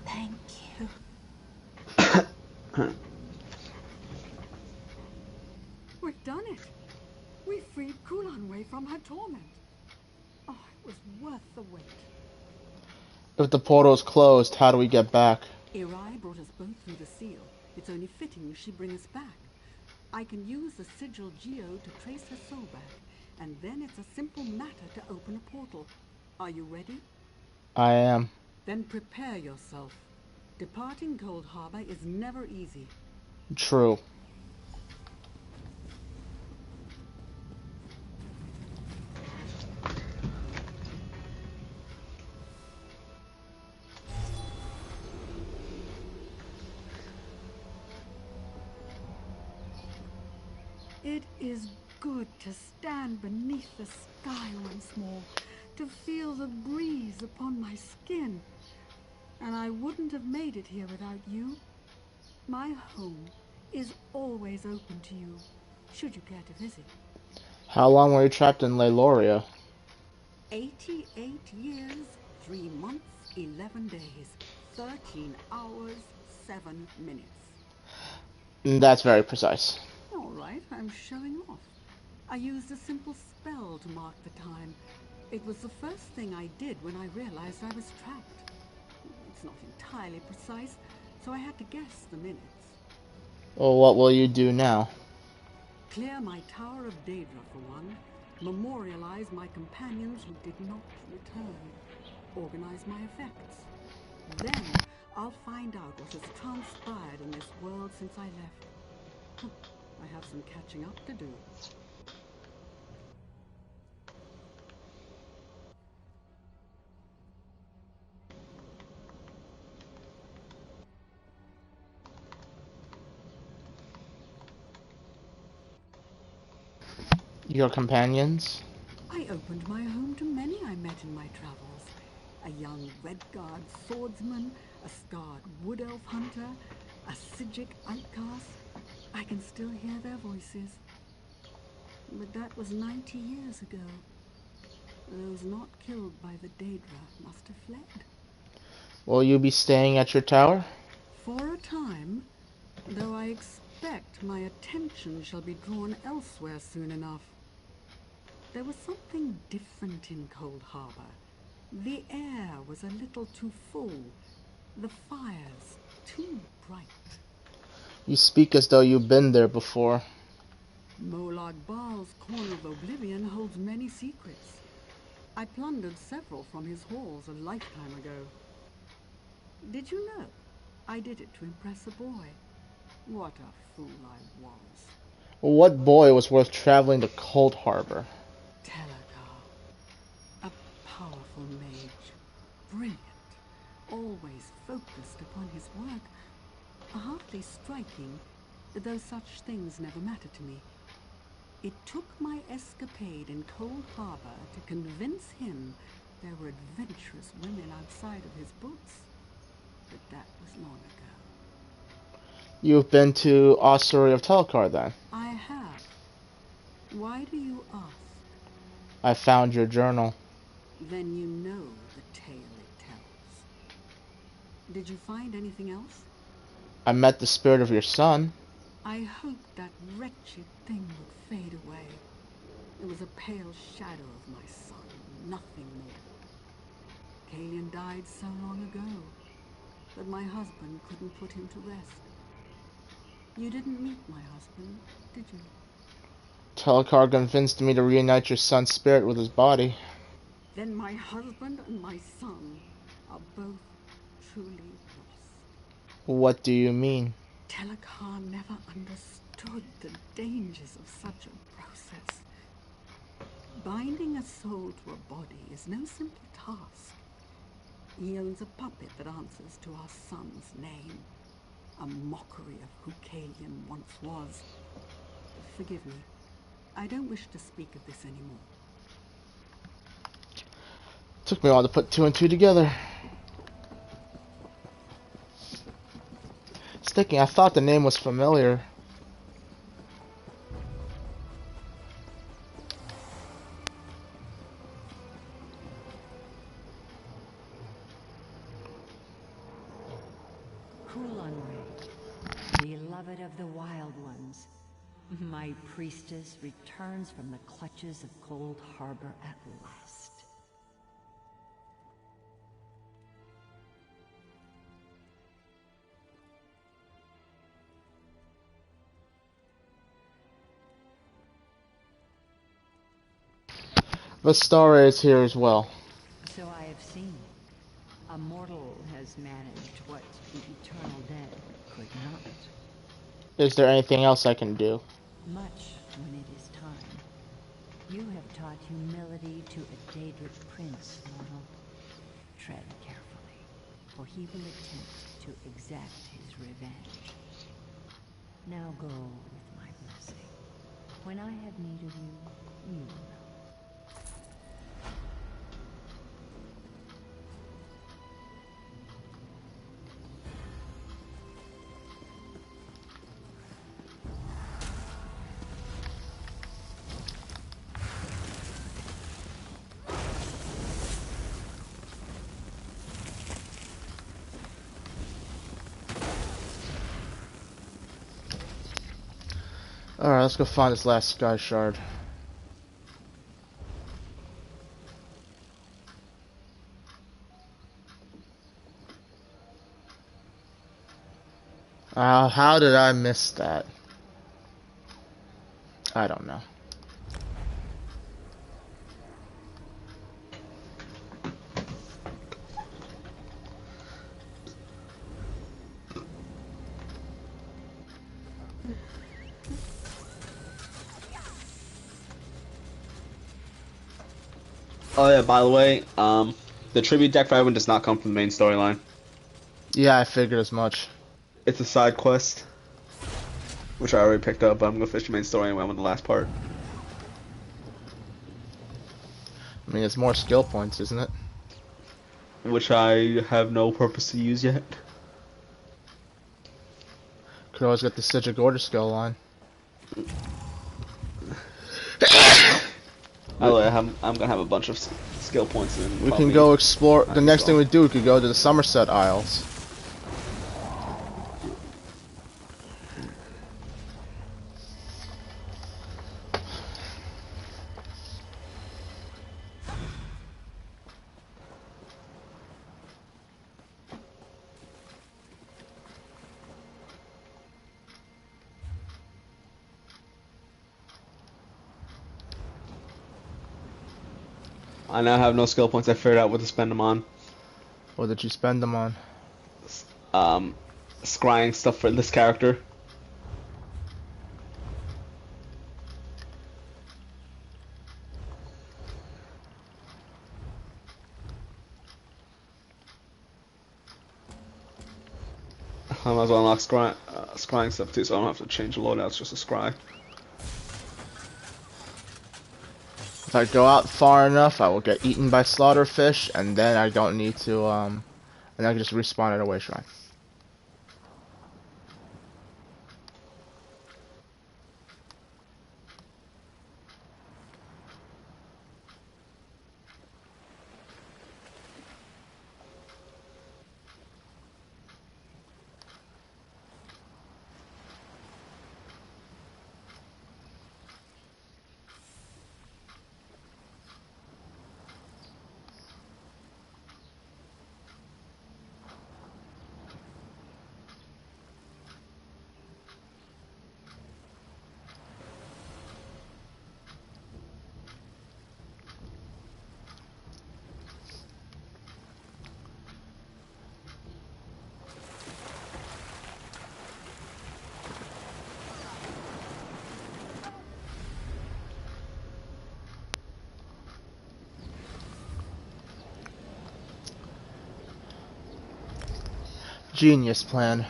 Speaker 10: Thank you.
Speaker 12: We've done it. We freed Kulanway from her torment. Oh, it was worth the wait.
Speaker 1: If the portal's closed, how do we get back?
Speaker 12: Irai brought us both through the seal. It's only fitting she bring us back. I can use the sigil Geo to trace her soul back, and then it's a simple matter to open a portal. Are you ready?
Speaker 1: I am.
Speaker 12: Then prepare yourself. Departing Cold Harbor is never easy.
Speaker 1: True.
Speaker 12: It is good to stand beneath the sky once more, to feel the breeze upon my skin. And I wouldn't have made it here without you. My home is always open to you, should you care to visit.
Speaker 1: How long were you trapped in Leiloria?
Speaker 12: 88 years, 3 months, 11 days, 13 hours, 7 minutes.
Speaker 1: That's very precise.
Speaker 12: All right, I'm showing off. I used a simple spell to mark the time. It was the first thing I did when I realized I was trapped. It's not entirely precise, so I had to guess the minutes.
Speaker 1: Well, what will you do now?
Speaker 12: Clear my Tower of Daedra for one, memorialize my companions who did not return, organize my effects. Then I'll find out what has transpired in this world since I left. I have some catching up to do.
Speaker 1: Your companions?
Speaker 12: I opened my home to many I met in my travels. A young Redguard swordsman, a scarred wood elf hunter, a Psijic outcast. I can still hear their voices. But that was 90 years ago. Those not killed by the Daedra must have fled.
Speaker 1: Will you be staying at your tower?
Speaker 12: For a time, though I expect my attention shall be drawn elsewhere soon enough. There was something different in Cold Harbor. The air was a little too full. The fires too bright.
Speaker 1: You speak as though you've been there before.
Speaker 12: Molag Bal's Corner of Oblivion holds many secrets. I plundered several from his halls a lifetime ago. Did you know? I did it to impress a boy. What a fool I was.
Speaker 1: What boy was worth traveling to Cold Harbor?
Speaker 12: Telekar. A powerful mage. Brilliant. Always focused upon his work. Hardly striking, though such things never mattered to me. It took my escapade in Cold Harbor to convince him there were adventurous women outside of his books. But that was long ago.
Speaker 1: You've been to Ossuary of Telekar, then?
Speaker 12: I have. Why do you ask?
Speaker 1: I found your journal.
Speaker 12: Then you know the tale it tells. Did you find anything else?
Speaker 1: I met the spirit of your son.
Speaker 12: I hoped that wretched thing would fade away. It was a pale shadow of my son, nothing more. Kalian died so long ago, but my husband couldn't put him to rest. You didn't meet my husband, did you?
Speaker 1: Telekar convinced me to reunite your son's spirit with his body.
Speaker 12: Then my husband and my son are both truly lost.
Speaker 1: What do you mean?
Speaker 12: Telekar never understood the dangers of such a process. Binding a soul to a body is no simple task. He owns a puppet that answers to our son's name. A mockery of who Kalian once was. Forgive me. I don't wish to speak of this anymore.
Speaker 1: Took me a while to put 2 and 2 together. Sticking, I thought the name was familiar.
Speaker 13: Kulanway, beloved of the Wild Ones, My priestess returns from the clutches of Cold Harbor at last.
Speaker 1: Vestara is here as well.
Speaker 13: So I have seen. A mortal has managed what the eternal dead could not.
Speaker 1: Is there anything else I can do?
Speaker 13: Much when it is time. You have taught humility to a Daedric prince, mortal. Tread carefully, for he will attempt to exact his revenge. Now go with my blessing. When I have need of you, you will know.
Speaker 1: Alright, let's go find this last Sky Shard. How did I miss that? I don't know.
Speaker 2: Oh yeah, by the way, the tribute deck for Edwin does not come from the main storyline.
Speaker 1: Yeah, I figured as much.
Speaker 2: It's a side quest, which I already picked up, but I'm gonna finish the main story anyway. I'm on the last part.
Speaker 1: I mean, it's more skill points, isn't it?
Speaker 2: Which I have no purpose to use yet.
Speaker 1: Could always get the Sigil Order skill line.
Speaker 2: I'm gonna have a bunch of skill points. And
Speaker 1: we can go explore. The next thing we do, we could go to the Somerset Isles.
Speaker 2: I now have no skill points. I figured out what to spend them on.
Speaker 1: What did you spend them on?
Speaker 2: Scrying stuff for this character. I might as well unlock scrying stuff too, so I don't have to change the loadouts, just a scry.
Speaker 1: If I go out far enough, I will get eaten by slaughterfish, and then I don't need to, and I can just respawn at a way shrine. Genius plan.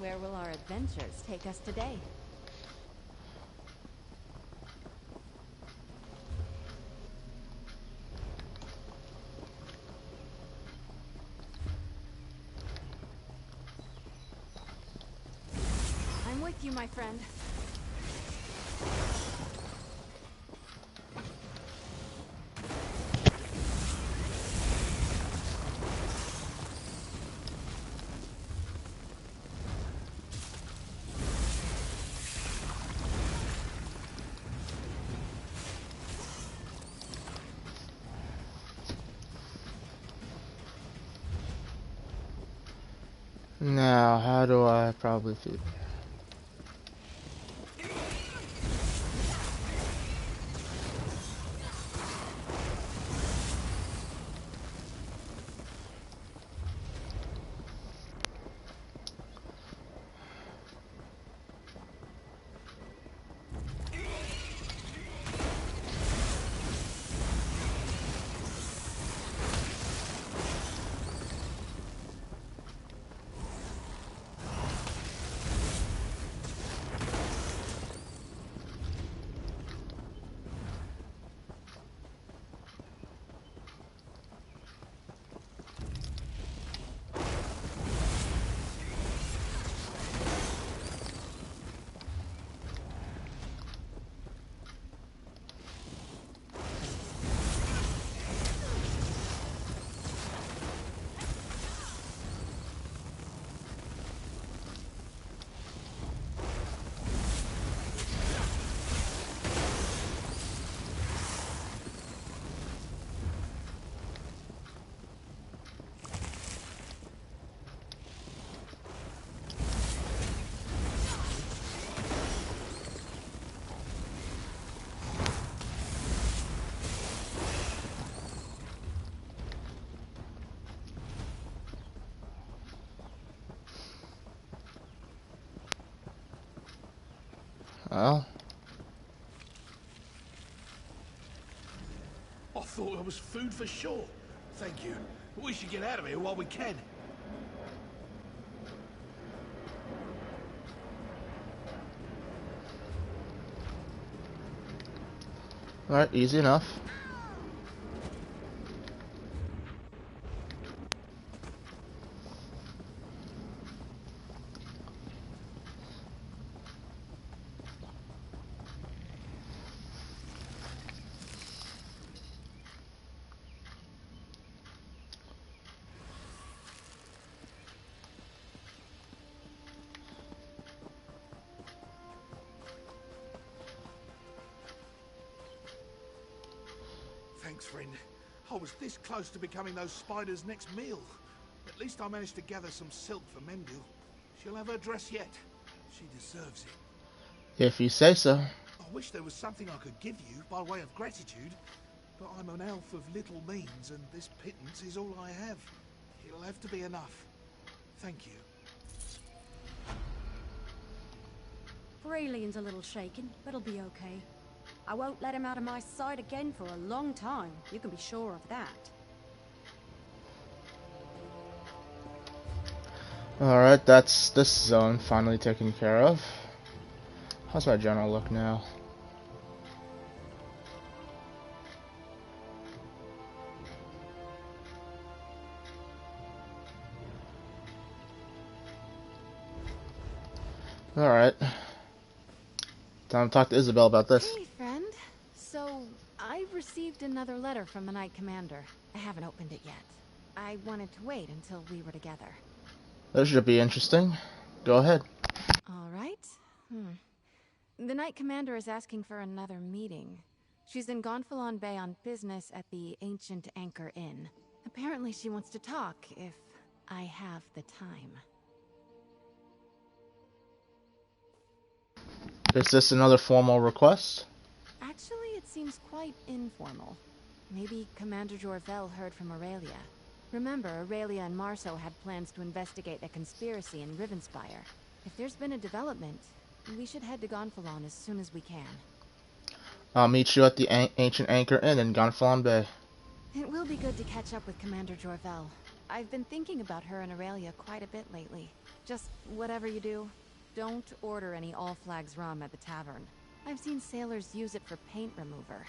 Speaker 4: Where will our adventures take us today? I'm with you, my friend.
Speaker 1: Now, how do I probably feed? Well,
Speaker 5: I thought it was food for sure. Thank you. We should get out of here while we can.
Speaker 1: alright, easy enough.
Speaker 5: Thanks, friend. I was this close to becoming those spiders' next meal. At least I managed to gather some silk for Mendil. She'll have her dress yet. She deserves it.
Speaker 1: If you say so.
Speaker 5: I wish there was something I could give you by way of gratitude, but I'm an elf of little means, and this pittance is all I have. It'll have to be enough. Thank you.
Speaker 8: Aurelian's a little shaken, but he'll be okay. I won't let him out of my sight again for a long time. You can be sure of that.
Speaker 1: Alright, that's this zone finally taken care of. How's my general look now? Alright. Time to talk to Isabel about this.
Speaker 4: Hey, friend. So, I received another letter from the Knight Commander. I haven't opened it yet. I wanted to wait until we were together.
Speaker 1: This should be interesting. Go ahead.
Speaker 4: Alright. The Knight Commander is asking for another meeting. She's in Gonfalon Bay on business at the Ancient Anchor Inn. Apparently she wants to talk, if I have the time.
Speaker 1: Is this another formal request?
Speaker 4: Actually, it seems quite informal. Maybe Commander Jorvel heard from Aurelia. Remember, Aurelia and Marso had plans to investigate a conspiracy in Rivenspire. If there's been a development, we should head to Gonfalon as soon as we can.
Speaker 1: I'll meet you at the Ancient Anchor Inn in Gonfalon Bay.
Speaker 4: It will be good to catch up with Commander Jorvel. I've been thinking about her and Aurelia quite a bit lately. Just whatever you do, don't order any All Flags rum at the tavern. I've seen sailors use it for paint remover.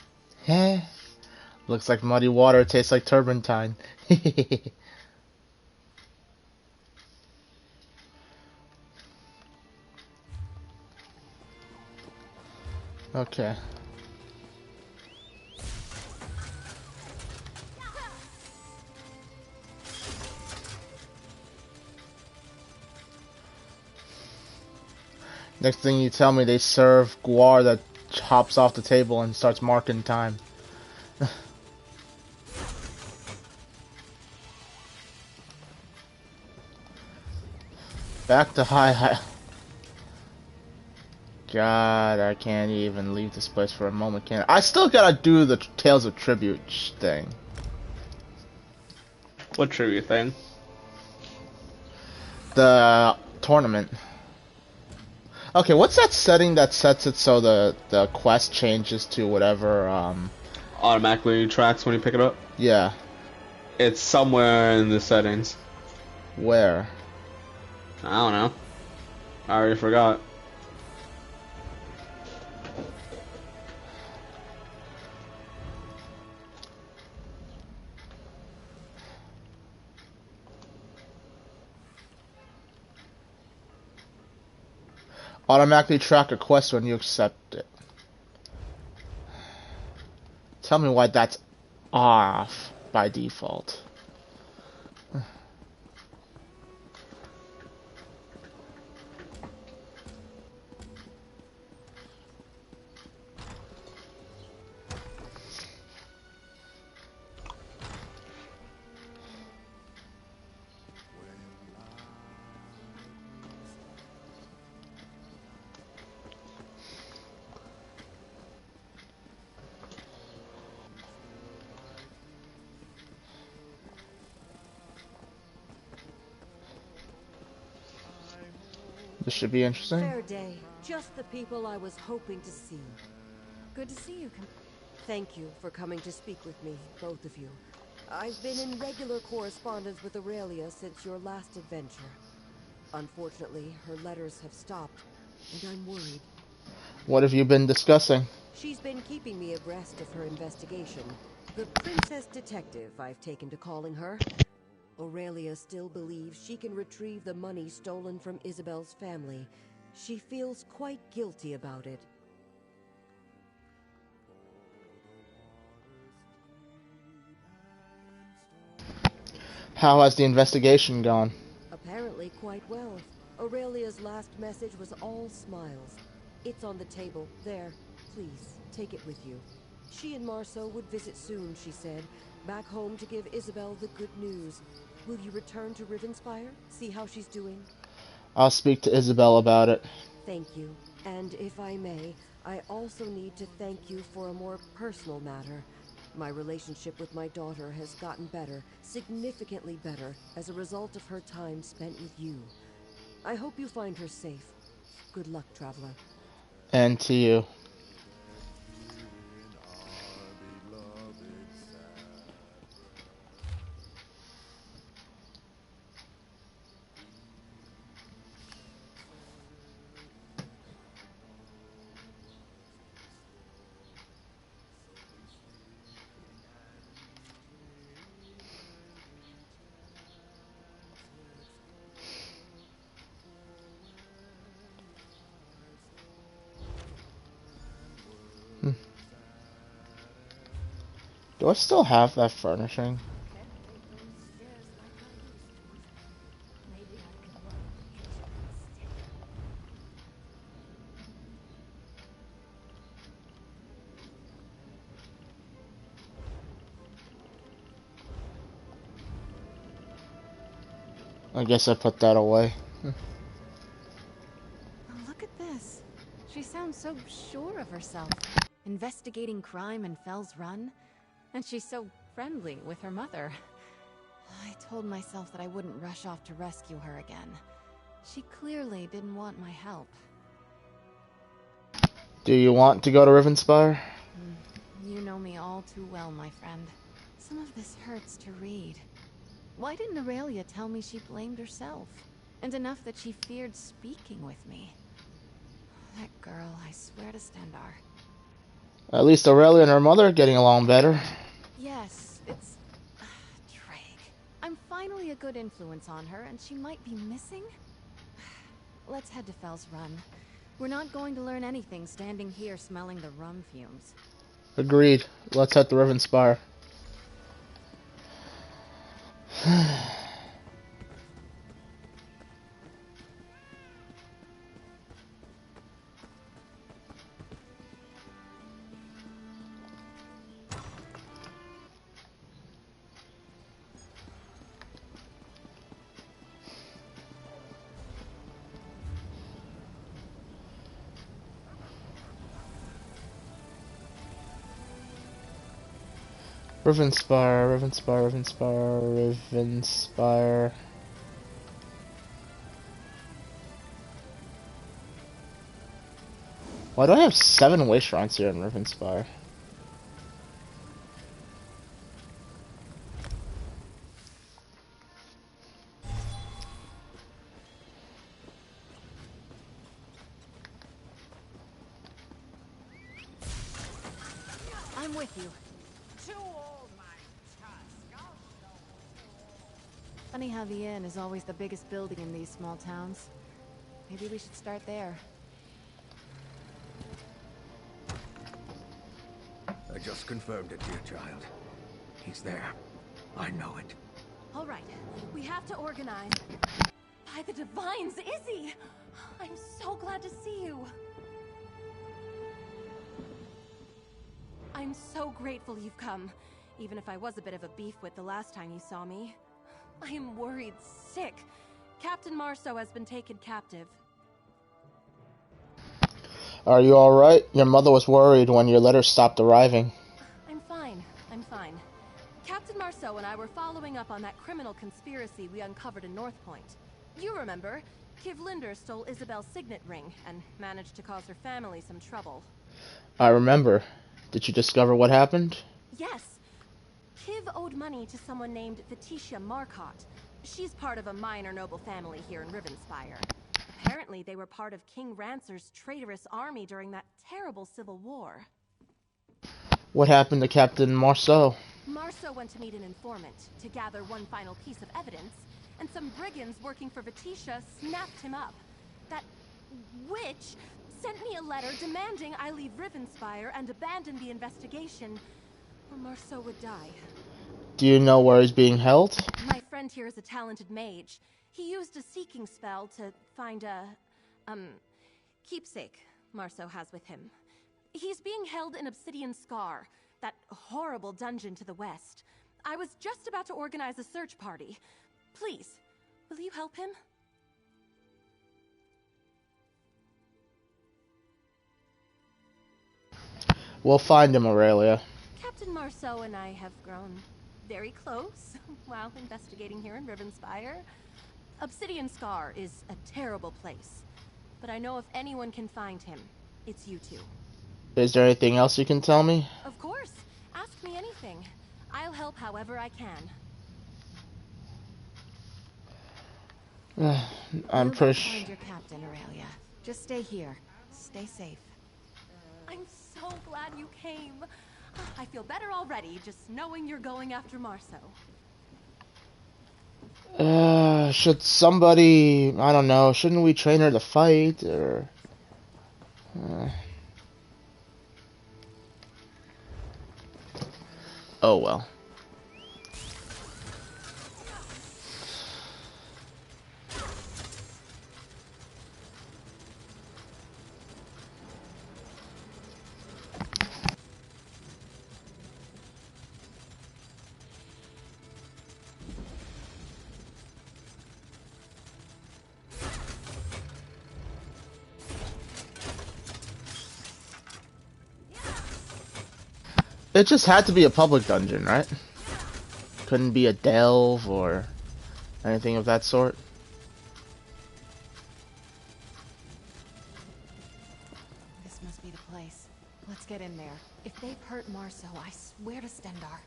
Speaker 1: Heh. Looks like muddy water, tastes like turpentine. Okay. Next thing you tell me, they serve guar that hops off the table and starts marking time. Back to high. God, I can't even leave this place for a moment, can I? I still gotta do the Tales of Tribute thing.
Speaker 2: What tribute thing?
Speaker 1: The tournament. Okay, what's that setting that sets it so the quest changes to whatever,
Speaker 2: Automatically tracks when you pick it up?
Speaker 1: Yeah.
Speaker 2: It's somewhere in the settings.
Speaker 1: Where?
Speaker 2: I don't know. I already forgot.
Speaker 1: Automatically track a quest when you accept it. Tell me why that's off by default. This should be interesting.
Speaker 14: Fair day. Just the people I was hoping to see.
Speaker 4: Good to see you.
Speaker 14: Thank you for coming to speak with me, both of you. I've been in regular correspondence with Aurelia since your last adventure. Unfortunately, her letters have stopped, and I'm worried.
Speaker 1: What have you been discussing?
Speaker 14: She's been keeping me abreast of her investigation. The Princess Detective, I've taken to calling her. Aurelia still believes she can retrieve the money stolen from Isabel's family. She feels quite guilty about it.
Speaker 1: How has the investigation gone?
Speaker 14: Apparently quite well. Aurelia's last message was all smiles. It's on the table, there. Please, take it with you. She and Marceau would visit soon, she said. Back home to give Isabel the good news. Will you return to Rivenspire? See how she's doing?
Speaker 1: I'll speak to Isabel about it.
Speaker 14: Thank you. And if I may, I also need to thank you for a more personal matter. My relationship with my daughter has gotten better, significantly better, as a result of her time spent with you. I hope you find her safe. Good luck, Traveler.
Speaker 1: And to you. Do I still have that furnishing? I guess I put that away.
Speaker 4: Oh, look at this. She sounds so sure of herself. Investigating crime in Fell's Run. And she's so friendly with her mother. I told myself that I wouldn't rush off to rescue her again. She clearly didn't want my help.
Speaker 1: Do you want to go to Rivenspire?
Speaker 4: You know me all too well, my friend. Some of this hurts to read. Why didn't Aurelia tell me she blamed herself? And enough that she feared speaking with me. That girl, I swear to Stendarr.
Speaker 1: At least Aurelia and her mother are getting along better.
Speaker 4: Yes, it's... Drake. I'm finally a good influence on her, and she might be missing? Let's head to Fell's Run. We're not going to learn anything standing here smelling the rum fumes.
Speaker 1: Agreed. Let's head to Rivenspire. Rivenspire, Rivenspire, Rivenspire, Rivenspire. Why do I have 7 way shrines here in Rivenspire?
Speaker 4: I'm with you. Funny how the inn is always the biggest building in these small towns. Maybe we should start there.
Speaker 3: I just confirmed it, dear child. He's there. I know it.
Speaker 10: All right, we have to organize. By the Divines, Izzy! I'm so glad to see you. I'm so grateful you've come, even if I was a bit of a beef with the last time you saw me. I am worried sick. Captain Marceau has been taken captive.
Speaker 1: Are you alright? Your mother was worried when your letters stopped arriving.
Speaker 10: I'm fine. I'm fine. Captain Marceau and I were following up on that criminal conspiracy we uncovered in North Point. You remember, Kiv Linder stole Isabel's signet ring and managed to cause her family some trouble.
Speaker 1: I remember. Did you discover what happened?
Speaker 10: Yes. Kiv owed money to someone named Vetitia Marcotte. She's part of a minor noble family here in Rivenspire. Apparently, they were part of King Rancer's traitorous army during that terrible civil war.
Speaker 1: What happened to Captain Marceau?
Speaker 10: Marceau went to meet an informant to gather one final piece of evidence, and some brigands working for Vetitia snapped him up. That witch sent me a letter demanding I leave Rivenspire and abandon the investigation, or Marceau would die.
Speaker 1: Do you know where he's being held?
Speaker 10: My friend here is a talented mage. He used a seeking spell to find a, keepsake Marceau has with him. He's being held in Obsidian Scar, that horrible dungeon to the west. I was just about to organize a search party. Please, will you help him?
Speaker 1: We'll find him, Aurelia.
Speaker 10: Captain Marceau and I have grown very close while investigating here in Rivenspire. Obsidian Scar is a terrible place, but I know if anyone can find him, it's you two.
Speaker 1: Is there anything else you can tell me?
Speaker 10: Of course. Ask me anything. I'll help however I can.
Speaker 1: I'm pretty
Speaker 4: sure. Find your captain, Aurelia. Just stay here. Stay safe.
Speaker 10: I'm so glad you came. I feel better already just knowing you're going after Marceau.
Speaker 1: Should somebody... I don't know. Shouldn't we train her to fight, or... Oh, well. It just had to be a public dungeon, right? Couldn't be a delve or anything of that sort.
Speaker 4: This must be the place. Let's get in there. If they've hurt Marceau, I swear to Stendarr.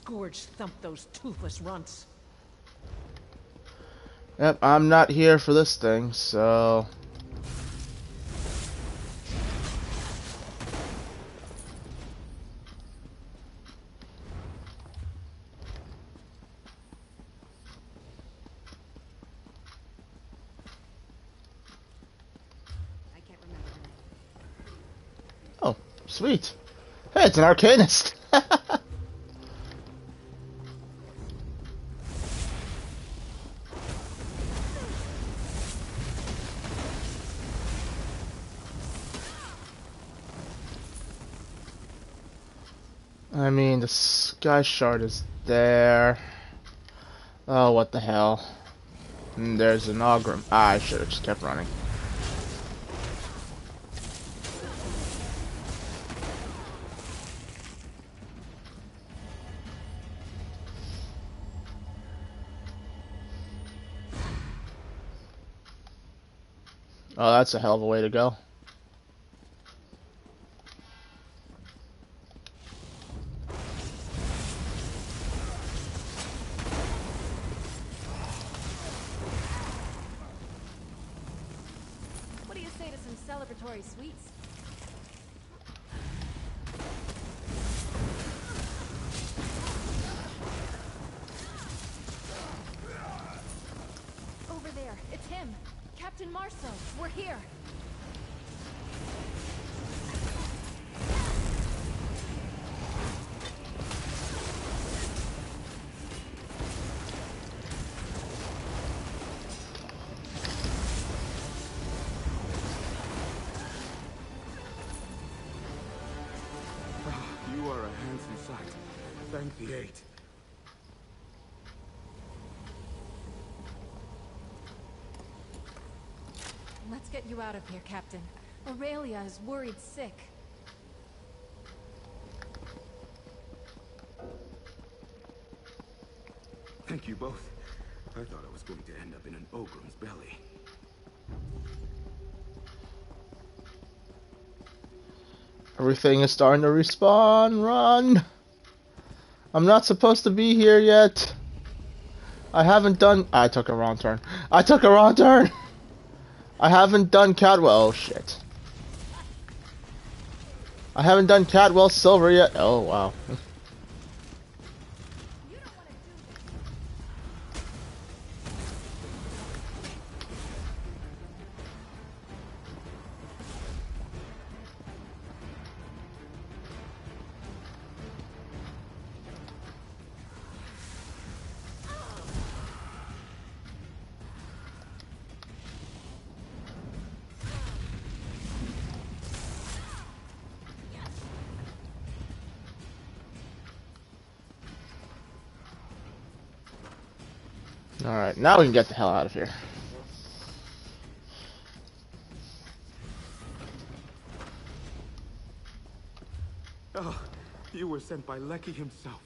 Speaker 12: scourge thump those toothless runts.
Speaker 1: Yep, I'm not here for this thing, so... Oh, sweet. Hey, it's an Arcanist. I mean, the Sky Shard is there. Oh, what the hell. And there's an Ogrim. Ah, I should have just kept running. Oh, that's a hell of a way to go.
Speaker 4: What do you say to some celebratory sweets? Over there, it's him. Captain Marceau, we're here.
Speaker 3: You are a handsome sight. Thank the Eight.
Speaker 4: Let's get you out of here, Captain. Aurelia is worried sick.
Speaker 3: Thank you both. I thought I was going to end up in an Ogrim's belly.
Speaker 1: Everything is starting to respawn. Run! I'm not supposed to be here yet. I haven't done... I took a wrong turn. I took a wrong turn! I haven't done Cadwell. Oh, shit. I haven't done Cadwell Silver yet. Oh, wow. Alright, now we can get the hell out of here.
Speaker 3: Oh, you were sent by Lecky himself.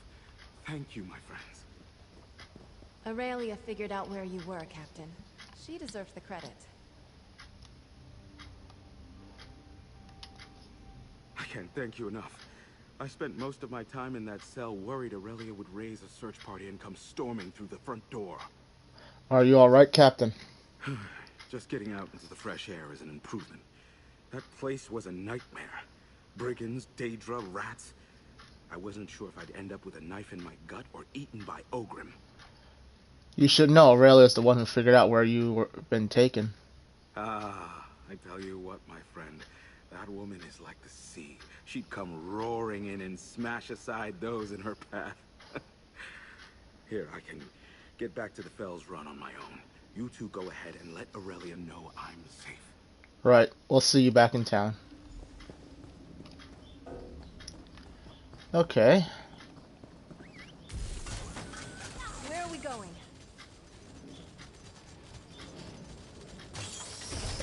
Speaker 3: Thank you, my friends.
Speaker 4: Aurelia figured out where you were, Captain. She deserves the credit.
Speaker 3: I can't thank you enough. I spent most of my time in that cell worried Aurelia would raise a search party and come storming through the front door.
Speaker 1: Are you alright, Captain?
Speaker 3: Just getting out into the fresh air is an improvement. That place was a nightmare. Brigands, Daedra, rats. I wasn't sure if I'd end up with a knife in my gut or eaten by Ogrim.
Speaker 1: You should know Aurelia's the one who figured out where you were been taken.
Speaker 3: Ah, I tell you what, my friend. That woman is like the sea. She'd come roaring in and smash aside those in her path. Here, I can get back to the Fells Run on my own. You two go ahead and let Aurelia know I'm safe.
Speaker 1: Right, we'll see you back in town. Okay.
Speaker 4: Where are we going?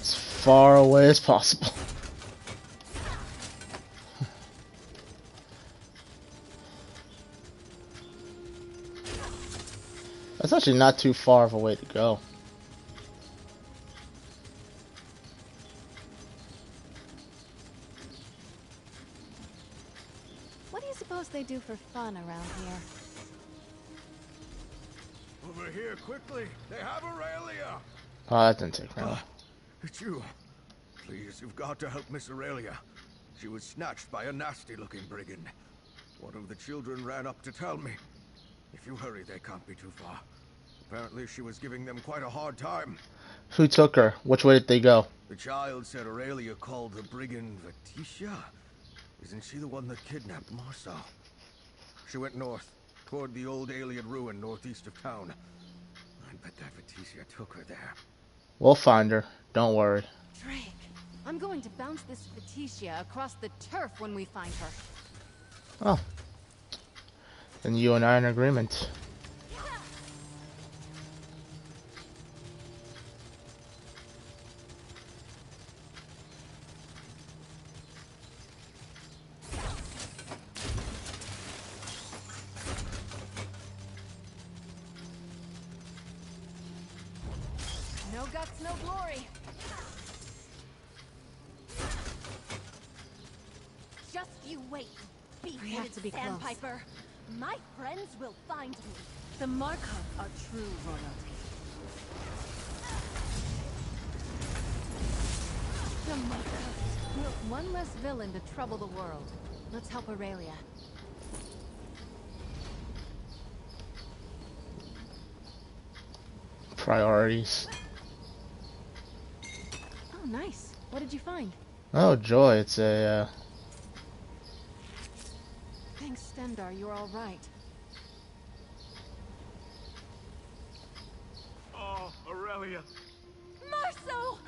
Speaker 1: As far away as possible. That's actually not too far of a way to go.
Speaker 4: What do you suppose they do for fun around here?
Speaker 5: here quickly. They have Aurelia.
Speaker 1: Oh, that didn't take long.
Speaker 5: It's you. Please, you've got to help Miss Aurelia. She was snatched by a nasty-looking brigand. One of the children ran up to tell me. If you hurry, they can't be too far. Apparently, she was giving them quite a hard time.
Speaker 1: Who took her? Which way did they go?
Speaker 5: The child said Aurelia called the brigand Vetitia. Isn't she the one that kidnapped Marso? She went north, toward the old alien ruin northeast of town. I bet that Vetitia took her there.
Speaker 1: We'll find her. Don't worry.
Speaker 4: Drake, I'm going to bounce this Vetitia across the turf when we find her.
Speaker 1: Oh. Then you and I are in agreement.
Speaker 4: No guts, no glory.
Speaker 11: Just you wait,
Speaker 4: We have to be close.
Speaker 11: sandpiper. My friends will find me.
Speaker 8: The Markov are true royalty.
Speaker 4: The Markov. One less villain to trouble the world. Let's help Aurelia.
Speaker 1: Priorities.
Speaker 4: Oh, nice. What did you find?
Speaker 1: Oh, joy. It's a,
Speaker 4: Thanks, Stendarr, you're all right.
Speaker 5: Oh, Aurelia.
Speaker 11: Marso!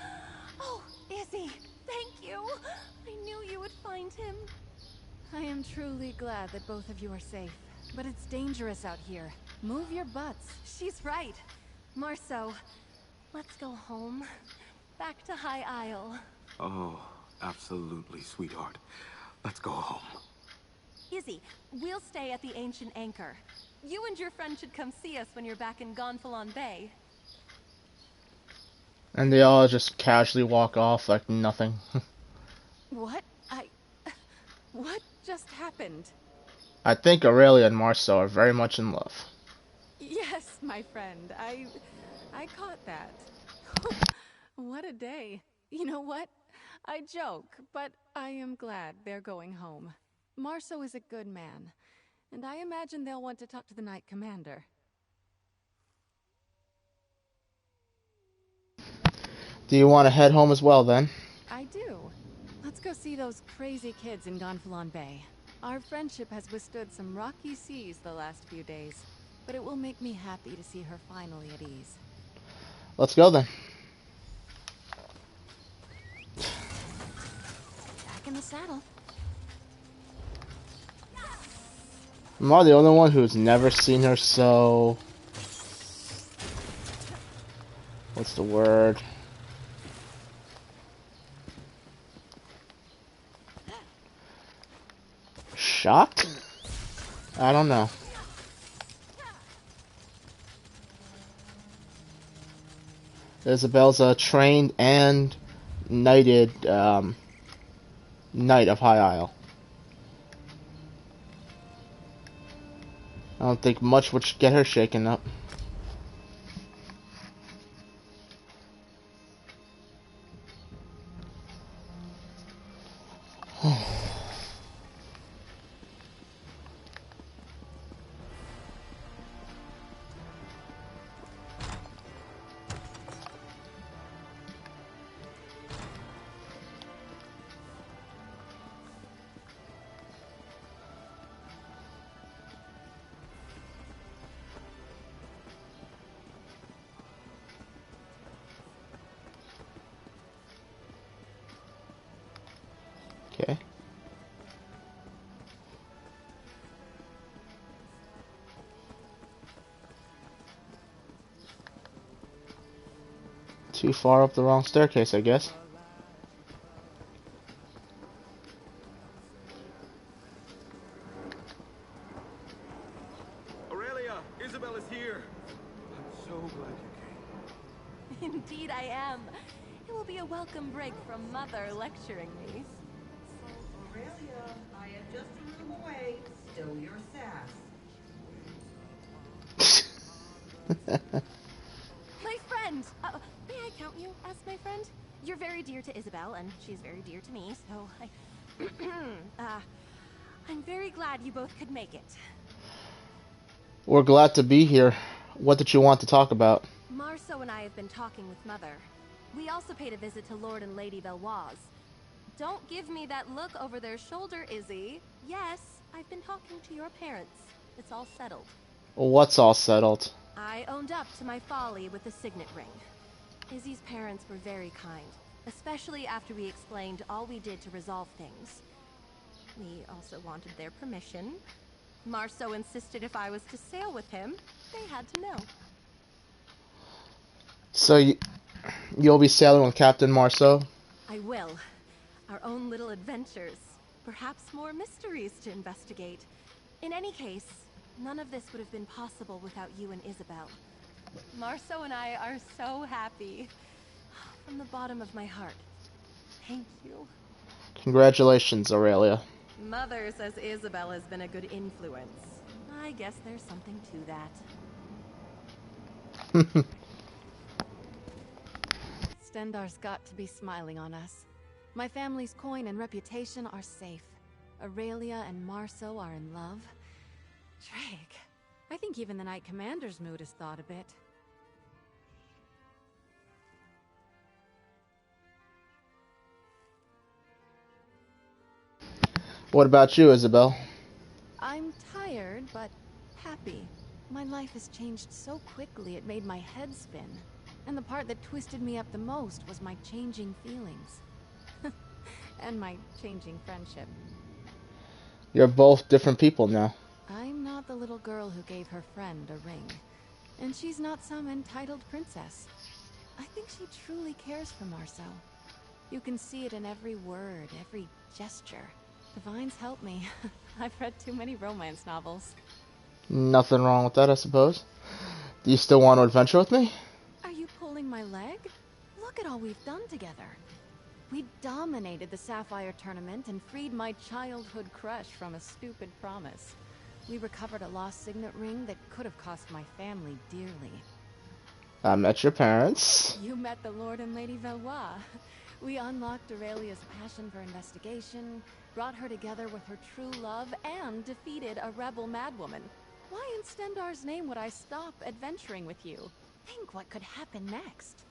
Speaker 11: Oh, Izzy, thank you. I knew you would find him.
Speaker 4: I am truly glad that both of you are safe. But it's dangerous out here. Move your butts.
Speaker 11: She's right. Marso, let's go home. Back to High Isle.
Speaker 15: Oh, absolutely, sweetheart. Let's go home.
Speaker 11: Izzy, we'll stay at the Ancient Anchor. You and your friend should come see us when you're back in Gonfalon Bay.
Speaker 1: and they all just casually walk off like nothing.
Speaker 4: What? What just happened?
Speaker 1: I think Aurelia and Marso are very much in love.
Speaker 4: Yes, my friend. I caught that. What a day. You know what? I joke, but I am glad they're going home. Marso is a good man, and I imagine they'll want to talk to the Knight Commander.
Speaker 1: Do you want to head home as well, then?
Speaker 4: I do. Let's go see those crazy kids in Gonfalon Bay. Our friendship has withstood some rocky seas the last few days, but it will make me happy to see her finally at ease.
Speaker 1: Let's go, then.
Speaker 4: Back in the saddle.
Speaker 1: Am I the only one who's never seen her so... What's the word? Shocked? I don't know. Isabel's a trained and knighted knight of High Isle. I don't think much would get her shaken up. Okay. Too far up the wrong staircase, I guess.
Speaker 6: Aurelia, Isabel is here. I'm so glad you came.
Speaker 11: Indeed I am. It will be a welcome break from Mother lecturing me.
Speaker 16: Aurelia, I am just a room away. Still your sass.
Speaker 17: My friend! May I count you as my friend? You're very dear to Isabel, and she's very dear to me, so I'm very glad you both could make it.
Speaker 1: We're glad to be here. What did you want to talk about?
Speaker 17: Marceau and I have been talking with Mother. We also paid a visit to Lord and Lady Valois. Don't give me that look over their shoulder, Izzy. Yes, I've been talking to your parents. It's all settled.
Speaker 1: What's all settled?
Speaker 17: I owned up to my folly with the signet ring. Izzy's parents were very kind, especially after we explained all we did to resolve things. We also wanted their permission. Marceau insisted if I was to sail with him, they had to know.
Speaker 1: So you'll be sailing with Captain Marceau?
Speaker 17: I will. Our own little adventures. Perhaps more mysteries to investigate. In any case, none of this would have been possible without you and Isabel. Marceau and I are so happy. From the bottom of my heart. Thank you.
Speaker 1: Congratulations, Aurelia.
Speaker 17: Mother says Isabel has been a good influence. I guess there's something to that.
Speaker 4: Stendarr's got to be smiling on us. My family's coin and reputation are safe. Aurelia and Marceau are in love. Drake, I think even the Knight Commander's mood has thawed a bit.
Speaker 1: What about you, Isabel?
Speaker 4: I'm tired, but happy. My life has changed so quickly it made my head spin. And the part that twisted me up the most was my changing feelings. And my changing friendship.
Speaker 1: You're both different people now.
Speaker 4: I'm not the little girl who gave her friend a ring. And she's not some entitled princess. I think she truly cares for Marceau. You can see it in every word, every gesture. Divines help me. I've read too many romance novels.
Speaker 1: Nothing wrong with that, I suppose. Do you still want to adventure with me?
Speaker 4: Are you pulling my leg? Look at all we've done together. We dominated the Sapphire tournament and freed my childhood crush from a stupid promise. We recovered a lost signet ring that could have cost my family dearly.
Speaker 1: I met your parents.
Speaker 4: You met the Lord and Lady Valois. We unlocked Aurelia's passion for investigation, brought her together with her true love, and defeated a rebel madwoman. Why in Stendarr's name would I stop adventuring with you? Think what could happen next.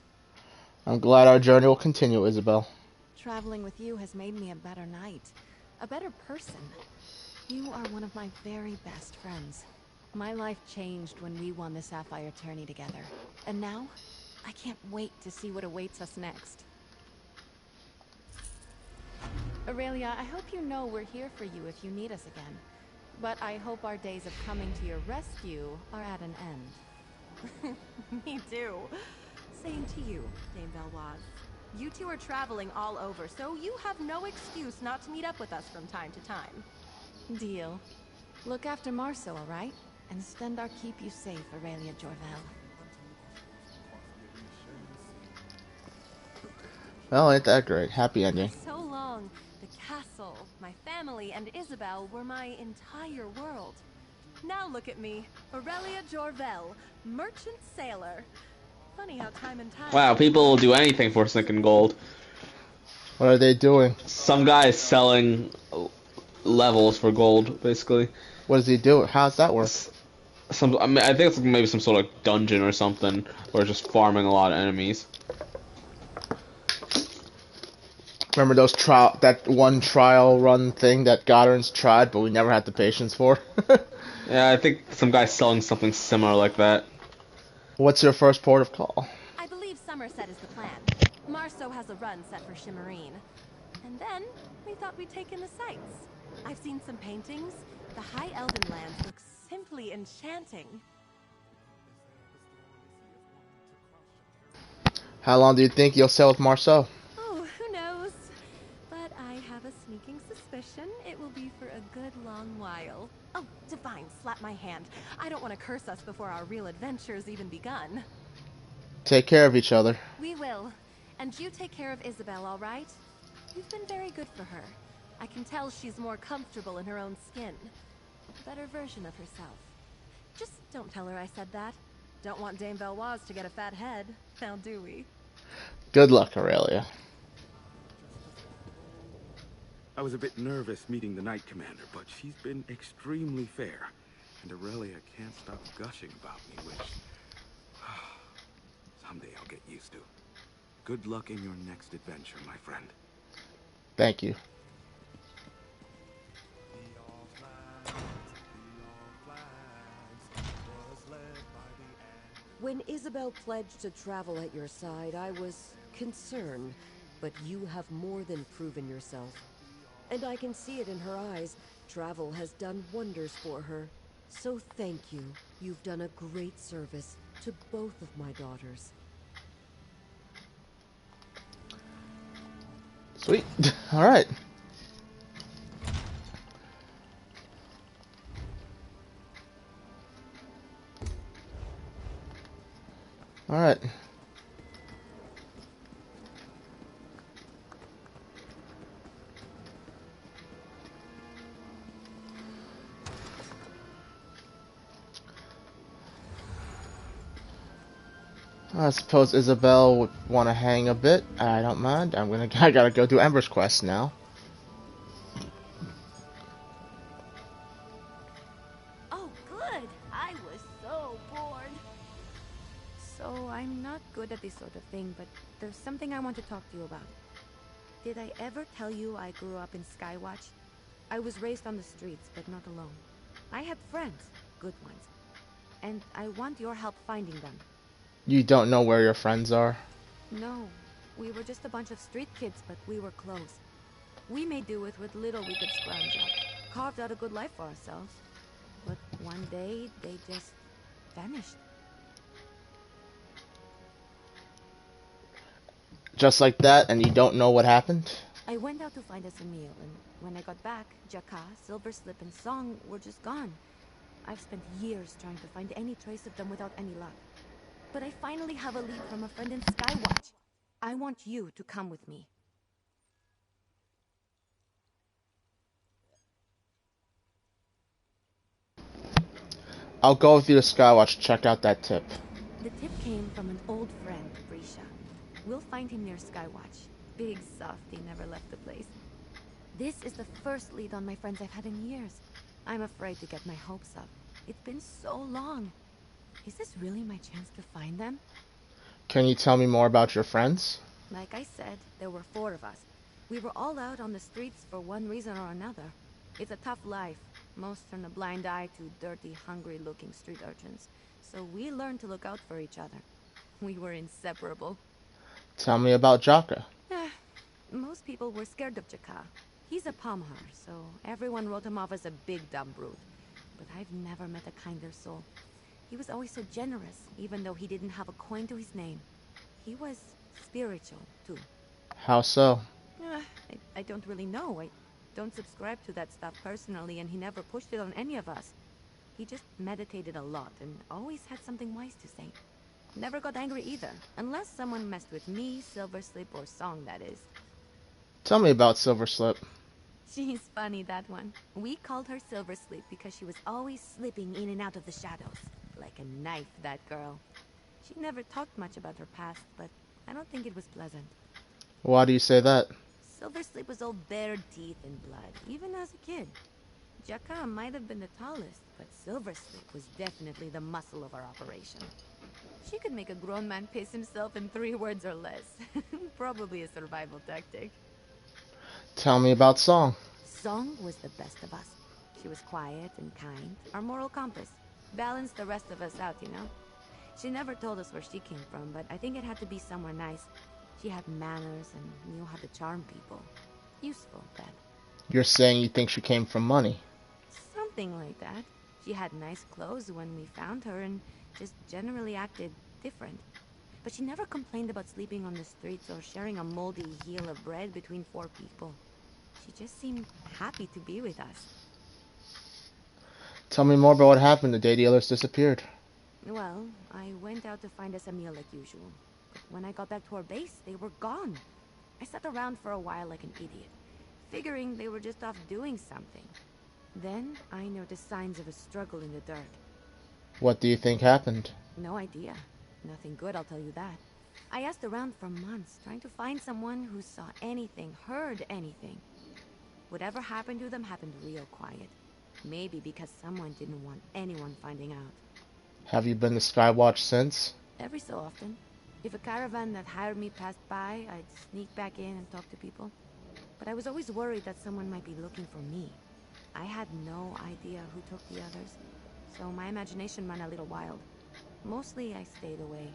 Speaker 1: I'm glad our journey will continue, Isabel.
Speaker 4: Traveling with you has made me a better knight, a better person. You are one of my very best friends. My life changed when we won the Sapphire tourney together. And now, I can't wait to see what awaits us next. Aurelia, I hope you know we're here for you if you need us again. But I hope our days of coming to your rescue are at an end.
Speaker 17: Me too. Same to you, Dame Valois. You two are traveling all over, so you have no excuse not to meet up with us from time to time.
Speaker 4: Deal. Look after Marceau, all right? And Stendarr keep you safe, Aurelia Jorvel.
Speaker 1: Well, ain't that great. Happy ending.
Speaker 17: For so long, the castle, my family, and Isabel were my entire world. Now look at me, Aurelia Jorvel, merchant sailor. Funny how time and time...
Speaker 2: Wow, people will do anything for sinking gold.
Speaker 1: What are they doing?
Speaker 2: Some guy is selling levels for gold, basically.
Speaker 1: What does he do? How's that work?
Speaker 2: I think it's maybe some sort of dungeon or something, or just farming a lot of enemies.
Speaker 1: Remember that one trial run thing that Goddarns tried, but we never had the patience for?
Speaker 2: Yeah, I think some guy's selling something similar like that.
Speaker 1: What's your first port of call?
Speaker 17: I believe Somerset is the plan. Marceau has a run set for Shimmerine. And then, we thought we'd take in the sights. I've seen some paintings. The High Elden lands look simply enchanting.
Speaker 1: How long do you think you'll sail with Marceau?
Speaker 17: Oh, who knows? But I have a sneaking suspicion it will be for a good long while. Oh, Divine, slap my hand. I don't want to curse us before our real adventure's even begun.
Speaker 1: Take care of each other.
Speaker 17: We will. And you take care of Isabel, all right? You've been very good for her. I can tell she's more comfortable in her own skin. A better version of herself. Just don't tell her I said that. Don't want Dame Valois to get a fat head, now do we?
Speaker 1: Good luck, Aurelia.
Speaker 15: I was a bit nervous meeting the Knight Commander, but she's been extremely fair. And Aurelia can't stop gushing about me, which someday I'll get used to. Good luck in your next adventure, my friend.
Speaker 1: Thank you.
Speaker 14: When Isabel pledged to travel at your side, I was concerned, but you have more than proven yourself. And I can see it in her eyes. Travel has done wonders for her. So thank you. You've done a great service to both of my daughters.
Speaker 1: Sweet. All right. All right. I suppose Isabel would want to hang a bit. I don't mind. I gotta go do Ember's quest now.
Speaker 4: Oh, good. I was so bored. So, I'm not good at this sort of thing, but there's something I want to talk to you about. Did I ever tell you I grew up in Skywatch? I was raised on the streets, but not alone. I had friends, good ones. And I want your help finding them.
Speaker 1: You don't know where your friends are?
Speaker 4: No, we were just a bunch of street kids, but we were close. We made do with what little we could scrounge up, carved out a good life for ourselves. But one day, they just vanished.
Speaker 1: Just like that, and you don't know what happened?
Speaker 4: I went out to find us a meal, and when I got back, Jaka, Silverslip, and Song were just gone. I've spent years trying to find any trace of them without any luck. But I finally have a lead from a friend in Skywatch. I want you to come with me.
Speaker 1: I'll go with you to Skywatch. Check out that tip.
Speaker 4: The tip came from an old friend, Brisha. We'll find him near Skywatch. Big softy, never left the place. This is the first lead on my friends I've had in years. I'm afraid to get my hopes up. It's been so long. Is this really my chance to find them?
Speaker 1: Can you tell me more about your friends?
Speaker 4: Like I said, there were 4 of us. We were all out on the streets for one reason or another. It's a tough life. Most turn a blind eye to dirty, hungry-looking street urchins. So we learned to look out for each other. We were inseparable.
Speaker 1: Tell me about Jaka.
Speaker 4: Most people were scared of Jaka. He's a Pomhar, so everyone wrote him off as a big dumb brute. But I've never met a kinder soul. He was always so generous, even though he didn't have a coin to his name. He was spiritual, too.
Speaker 1: How so?
Speaker 4: I don't really know. I don't subscribe to that stuff personally, and he never pushed it on any of us. He just meditated a lot and always had something wise to say. Never got angry either, unless someone messed with me, Silverslip, or Song, that is.
Speaker 1: Tell me about Silverslip.
Speaker 4: She's funny, that one. We called her Silverslip because she was always slipping in and out of the shadows. Like a knife, that girl. She never talked much about her past, but I don't think it was pleasant.
Speaker 1: Why do you say that?
Speaker 4: Silverslip was all bare teeth and blood, even as a kid. Jaka might have been the tallest, but Silverslip was definitely the muscle of our operation. She could make a grown man piss himself in 3 words or less. Probably a survival tactic.
Speaker 1: Tell me about Song.
Speaker 4: Song was the best of us. She was quiet and kind, our moral compass. Balanced the rest of us out, you know? She never told us where she came from, but I think it had to be somewhere nice. She had manners and knew how to charm people. Useful, then.
Speaker 1: You're saying you think she came from money?
Speaker 4: Something like that. She had nice clothes when we found her and just generally acted different. But she never complained about sleeping on the streets or sharing a moldy heel of bread between 4 people. She just seemed happy to be with us.
Speaker 1: Tell me more about what happened the day the others disappeared.
Speaker 4: Well, I went out to find us a meal like usual. But when I got back to our base, they were gone. I sat around for a while like an idiot, figuring they were just off doing something. Then I noticed signs of a struggle in the dirt.
Speaker 1: What do you think happened?
Speaker 4: No idea. Nothing good, I'll tell you that. I asked around for months, trying to find someone who saw anything, heard anything. Whatever happened to them happened real quiet. Maybe because someone didn't want anyone finding out.
Speaker 1: Have you been to Skywatch since?
Speaker 4: Every so often. If a caravan that hired me passed by, I'd sneak back in and talk to people. But I was always worried that someone might be looking for me. I had no idea who took the others, so my imagination ran a little wild. Mostly I stayed away.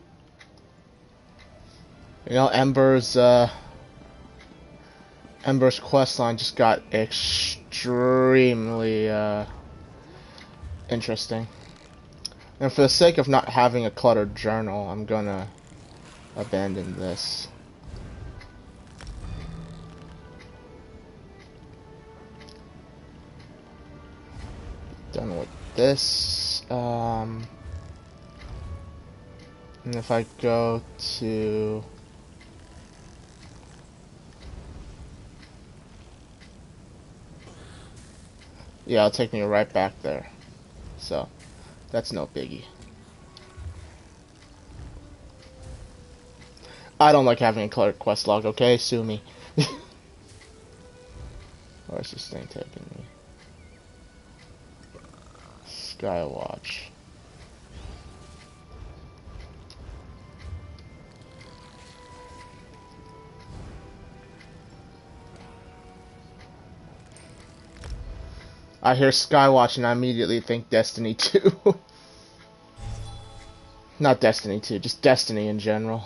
Speaker 1: You know, Ember's questline just got extremely interesting. And for the sake of not having a cluttered journal, I'm gonna abandon this. Done with this. And if I go to... Yeah, it'll take me right back there. So, that's no biggie. I don't like having a cluttered quest log, okay? Sue me. Where's this thing taking me? Skywatch. I hear Skywatch and I immediately think Destiny 2. Not Destiny 2, just Destiny in general.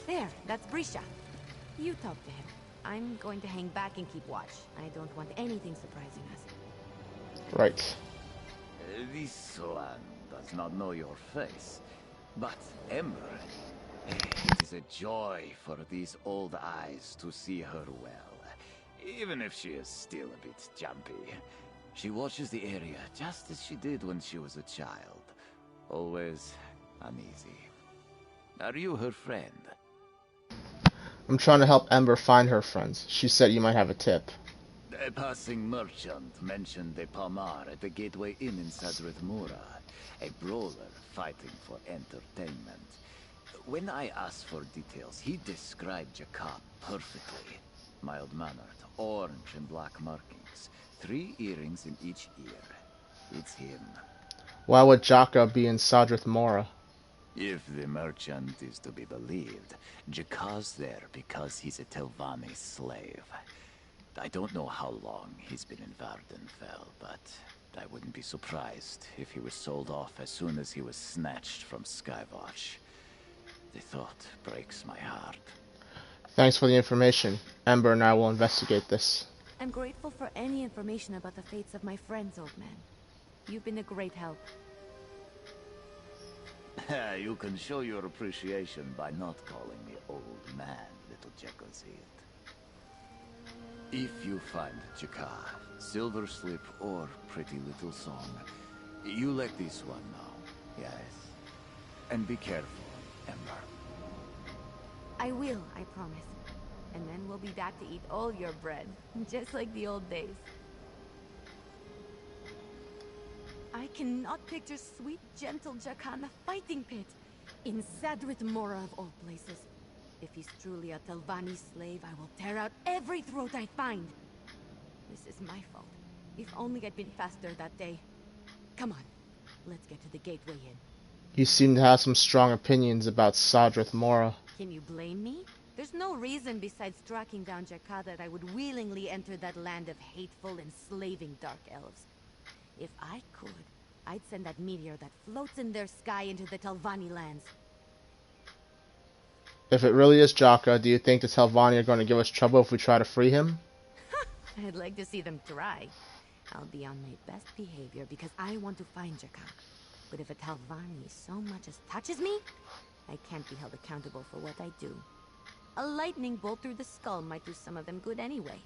Speaker 4: There, that's Brisha. You talk to him. I'm going to hang back and keep watch. I don't want anything surprising us.
Speaker 1: Right.
Speaker 18: This one does not know your face, but Ember, it is a joy for these old eyes to see her well, even if she is still a bit jumpy. She watches the area just as she did when she was a child, always uneasy. Are you her friend?
Speaker 1: I'm trying to help Ember find her friends. She said you might have a tip.
Speaker 18: A passing merchant mentioned a Palmar at the Gateway Inn in Sadrith Mura, a brawler fighting for entertainment. When I asked for details, he described Jakab perfectly. Mild-mannered, orange and black markings, 3 earrings in each ear. It's him.
Speaker 1: Why would Jaka be in Sadrith Mora?
Speaker 18: If the merchant is to be believed, Jakab's there because he's a Telvanni slave. I don't know how long he's been in Vardenfell, but I wouldn't be surprised if he was sold off as soon as he was snatched from Skywatch. The thought breaks my heart.
Speaker 1: Thanks for the information. Ember and I will investigate this.
Speaker 4: I'm grateful for any information about the fates of my friends, old man. You've been a great help.
Speaker 18: You can show your appreciation by not calling me old man, little Jekozid. If you find Jakar, Silver Slip, or Pretty Little Song, you let this one know, yes? And be careful, Ember.
Speaker 4: I will, I promise. And then we'll be back to eat all your bread, just like the old days. I cannot picture sweet, gentle Jakar in the fighting pit. In Sadrith Mora of all places. If he's truly a Telvanni slave, I will tear out every throat I find. This is my fault. If only I'd been faster that day. Come on, let's get to the Gateway Inn.
Speaker 1: You seem to have some strong opinions about Sadrith Mora.
Speaker 4: Can you blame me? There's no reason besides tracking down Jakar that I would willingly enter that land of hateful, enslaving Dark Elves. If I could, I'd send that meteor that floats in their sky into the Telvanni lands.
Speaker 1: If it really is Jaka, do you think the Telvanni are going to give us trouble if we try to free him?
Speaker 4: I'd like to see them try. I'll be on my best behavior because I want to find Jakar. But if a Telvanni so much as touches me, I can't be held accountable for what I do. A lightning bolt through the skull might do some of them good anyway.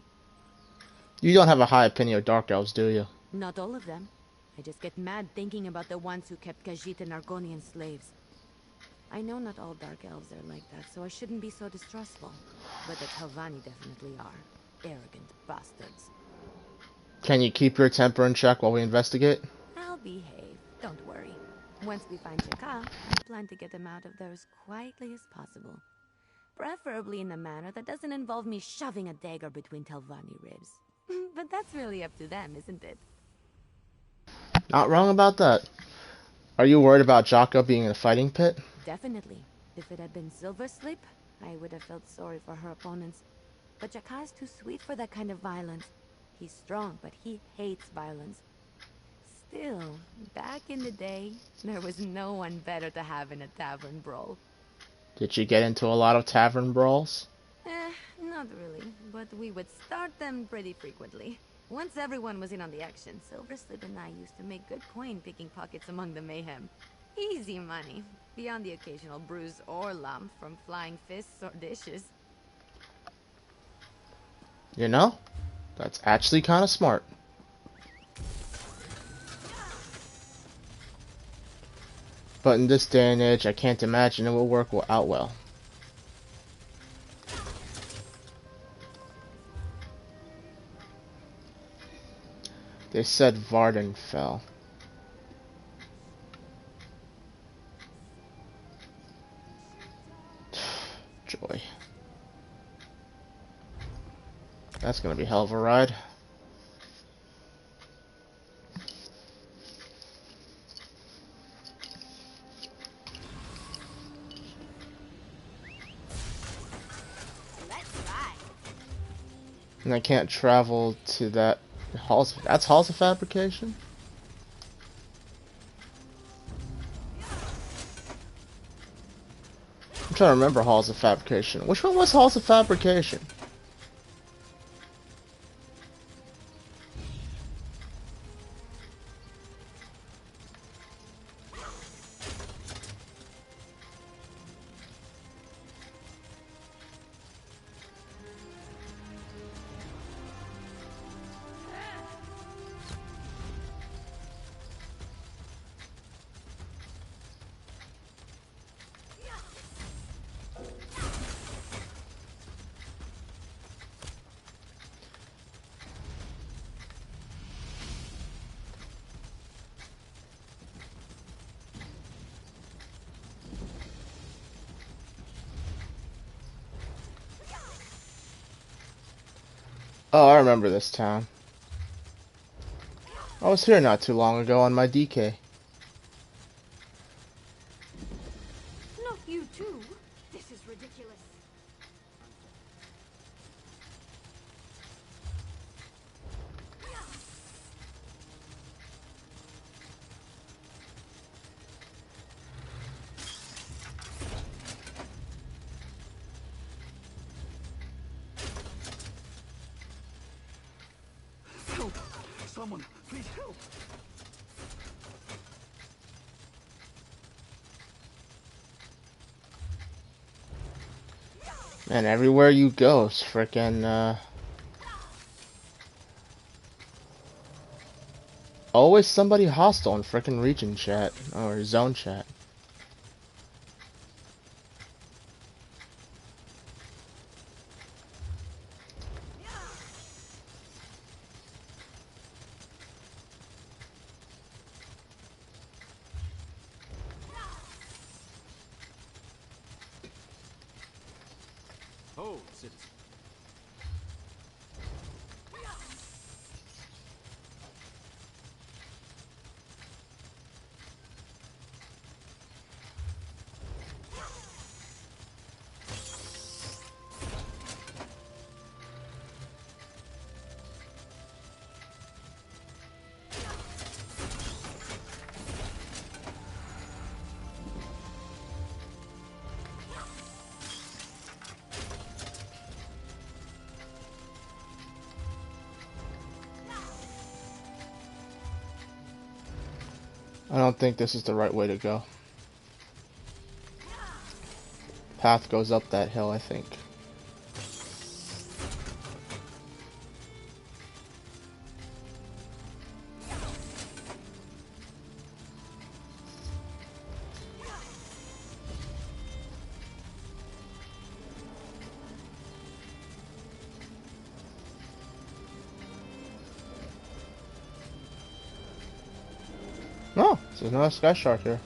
Speaker 1: You don't have a high opinion of Dark Elves, do you?
Speaker 4: Not all of them. I just get mad thinking about the ones who kept Khajiit and Argonian slaves. I know not all Dark Elves are like that, so I shouldn't be so distrustful. But the Telvanni definitely are. Arrogant bastards.
Speaker 1: Can you keep your temper in check while we investigate?
Speaker 4: I'll behave. Don't worry. Once we find Jakka, I plan to get them out of there as quietly as possible. Preferably in a manner that doesn't involve me shoving a dagger between Telvanni ribs. But that's really up to them, isn't it?
Speaker 1: Not wrong about that. Are you worried about Jakka being in a fighting pit?
Speaker 4: Definitely. If it had been Silversleep, I would have felt sorry for her opponents. But Jakka is too sweet for that kind of violence. He's strong, but he hates violence. Still, back in the day, there was no one better to have in a tavern brawl.
Speaker 1: Did you get into a lot of tavern brawls?
Speaker 4: Not really, but we would start them pretty frequently. Once everyone was in on the action, Silversleep and I used to make good coin picking pockets among the mayhem. Easy money, beyond the occasional bruise or lump from flying fists or dishes.
Speaker 1: You know, that's actually kind of smart. But in this day and age, I can't imagine it will work out well. They said Varden fell. Joy. That's gonna be a hell of a ride. And I can't travel to that halls. That's Halls of Fabrication? I'm trying to remember Halls of Fabrication. Which one was Halls of Fabrication? Oh, I remember this town. I was here not too long ago on my DK.
Speaker 12: Not you too. This is ridiculous.
Speaker 5: Help! Someone, please help!
Speaker 1: Man, everywhere you go, it's frickin' always somebody hostile in frickin' region chat or zone chat.
Speaker 6: Hold, citizen.
Speaker 1: I don't think this is the right way to go. Path goes up that hill, I think. So there's another sky shark here.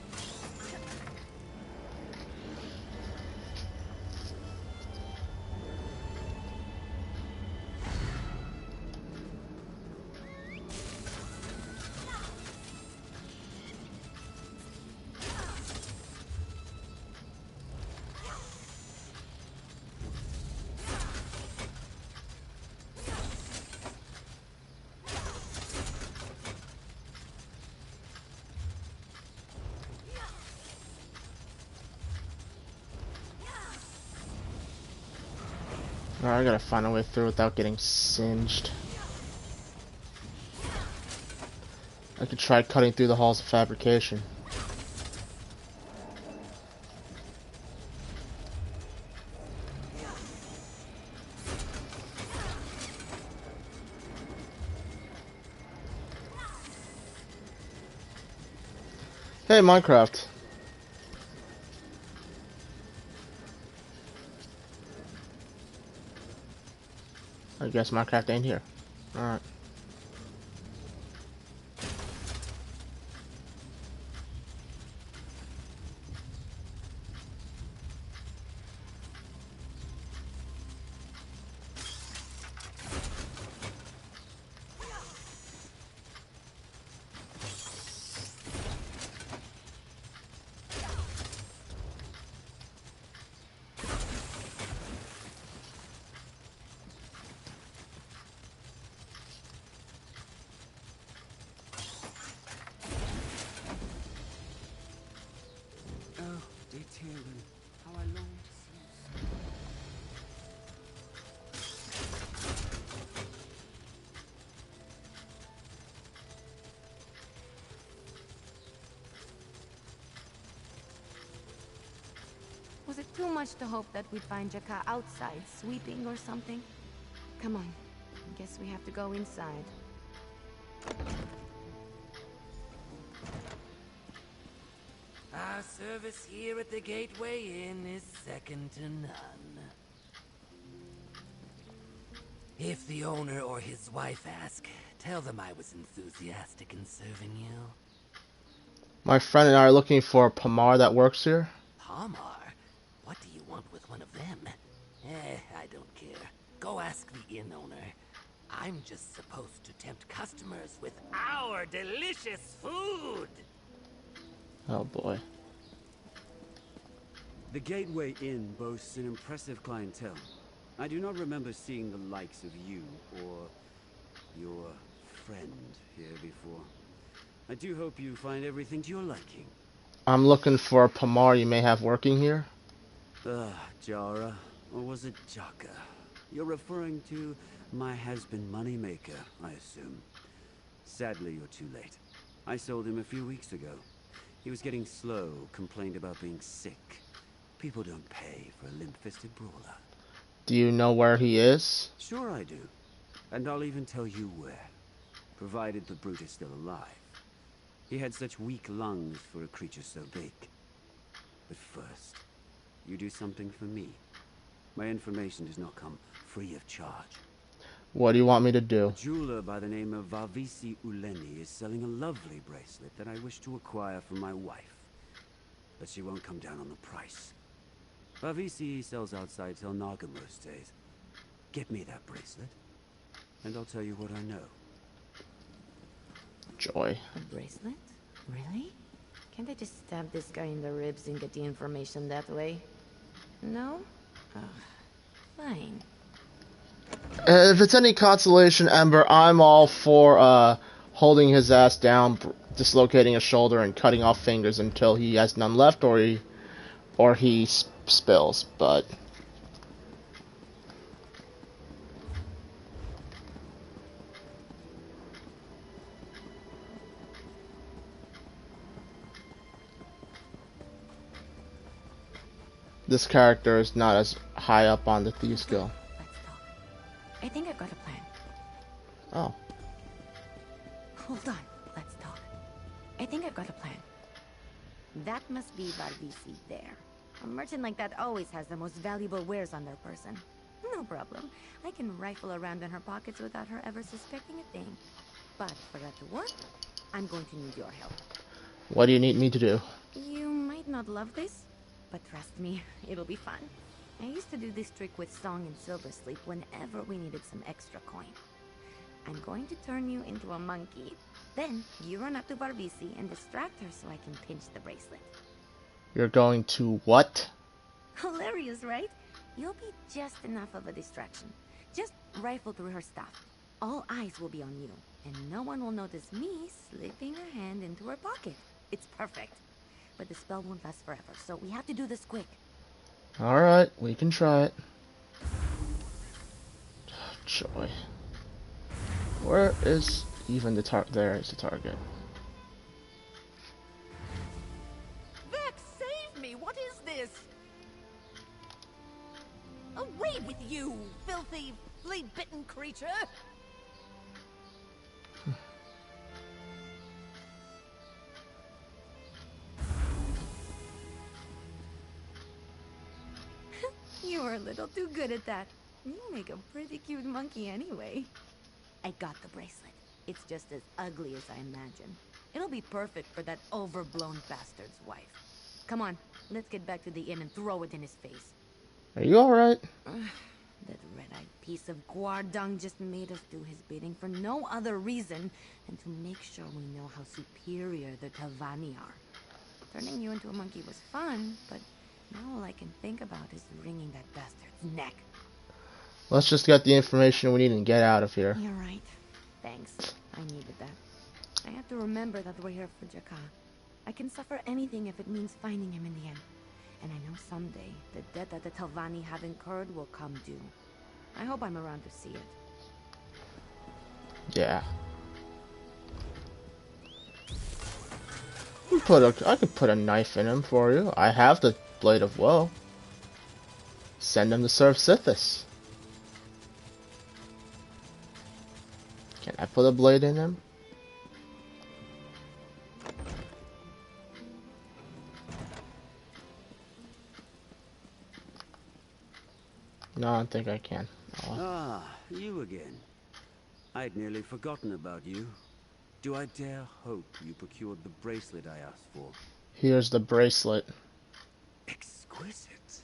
Speaker 1: Alright, I gotta find a way through without getting singed. I could try cutting through the halls of fabrication. Hey, Minecraft. I guess Minecraft ain't here. Alright.
Speaker 3: How I long to see you.
Speaker 4: Was it too much to hope that we'd find Jaka outside, sweeping or something? Come on. I guess we have to go inside.
Speaker 19: Our service here at the Gateway Inn is second to none. If the owner or his wife ask, tell them I was enthusiastic in serving you.
Speaker 1: My friend and I are looking for a Pamar that works here.
Speaker 19: Pamar? What do you want with one of them? I don't care. Go ask the inn owner. I'm just supposed to tempt customers with our delicious food!
Speaker 1: Oh boy.
Speaker 3: The Gateway Inn boasts an impressive clientele. I do not remember seeing the likes of you or your friend here before. I do hope you find everything to your liking.
Speaker 1: I'm looking for a Pamar you may have working here.
Speaker 3: Jara, or was it Jaka? You're referring to my has-been moneymaker, I assume. Sadly, you're too late. I sold him a few weeks ago. He was getting slow, complained about being sick. People don't pay for a limp-fisted brawler.
Speaker 1: Do you know where he is?
Speaker 3: Sure I do. And I'll even tell you where. Provided the brute is still alive. He had such weak lungs for a creature so big. But first, you do something for me. My information does not come free of charge.
Speaker 1: What do you want me to do?
Speaker 3: A jeweler by the name of Vavisi Uleni is selling a lovely bracelet that I wish to acquire for my wife. But she won't come down on the price. Vavisi sells outside till Nagamur stays. Get me that bracelet, and I'll tell you what I know.
Speaker 1: Joy.
Speaker 4: A bracelet? Really? Can't I just stab this guy in the ribs and get the information that way? No? Fine.
Speaker 1: If it's any consolation, Ember, I'm all for holding his ass down, dislocating his shoulder, and cutting off fingers until he has none left, or he spills. But this character is not as high up on the Thieves Guild.
Speaker 4: I think I've got a plan.
Speaker 1: Oh.
Speaker 4: Hold on. Let's talk. I think I've got a plan. That must be Vavisi there. A merchant like that always has the most valuable wares on their person. No problem. I can rifle around in her pockets without her ever suspecting a thing. But for that to work, I'm going to need your help.
Speaker 1: What do you need me to do?
Speaker 4: You might not love this, but trust me, it'll be fun. I used to do this trick with Song and Silversleep whenever we needed some extra coin. I'm going to turn you into a monkey. Then you run up to Barbisi and distract her so I can pinch the bracelet.
Speaker 1: You're going to what?
Speaker 4: Hilarious, right? You'll be just enough of a distraction. Just rifle through her stuff. All eyes will be on you, and no one will notice me slipping a hand into her pocket. It's perfect. But the spell won't last forever, so we have to do this quick.
Speaker 1: Alright, we can try it. Joy. Where is even the target? There is the target.
Speaker 16: Vex, save me! What is this? Away with you, filthy, flea-bitten creature!
Speaker 4: You were a little too good at that. You make a pretty cute monkey anyway. I got the bracelet. It's just as ugly as I imagined. It'll be perfect for that overblown bastard's wife. Come on, let's get back to the inn and throw it in his face.
Speaker 1: Are you alright?
Speaker 4: That red-eyed piece of Guardung just made us do his bidding for no other reason than to make sure we know how superior the Telvanni are. Turning you into a monkey was fun, but now all I can think about is wringing that bastard's neck.
Speaker 1: Let's just get the information we need and get out of here.
Speaker 4: You're right. Thanks. I needed that. I have to remember that we're here for Jakka. I can suffer anything if it means finding him in the end. And I know someday the debt that the Telvanni have incurred will come due. I hope I'm around to see it.
Speaker 1: Yeah. I could put a knife in him for you. I have the Blade of Woe. Send him to serve Sithis. Can I put a blade in him? No, I don't think I can. Oh.
Speaker 3: Ah, you again. I'd nearly forgotten about you. Do I dare hope you procured the bracelet I asked for?
Speaker 1: Here's the bracelet.
Speaker 3: Exquisite.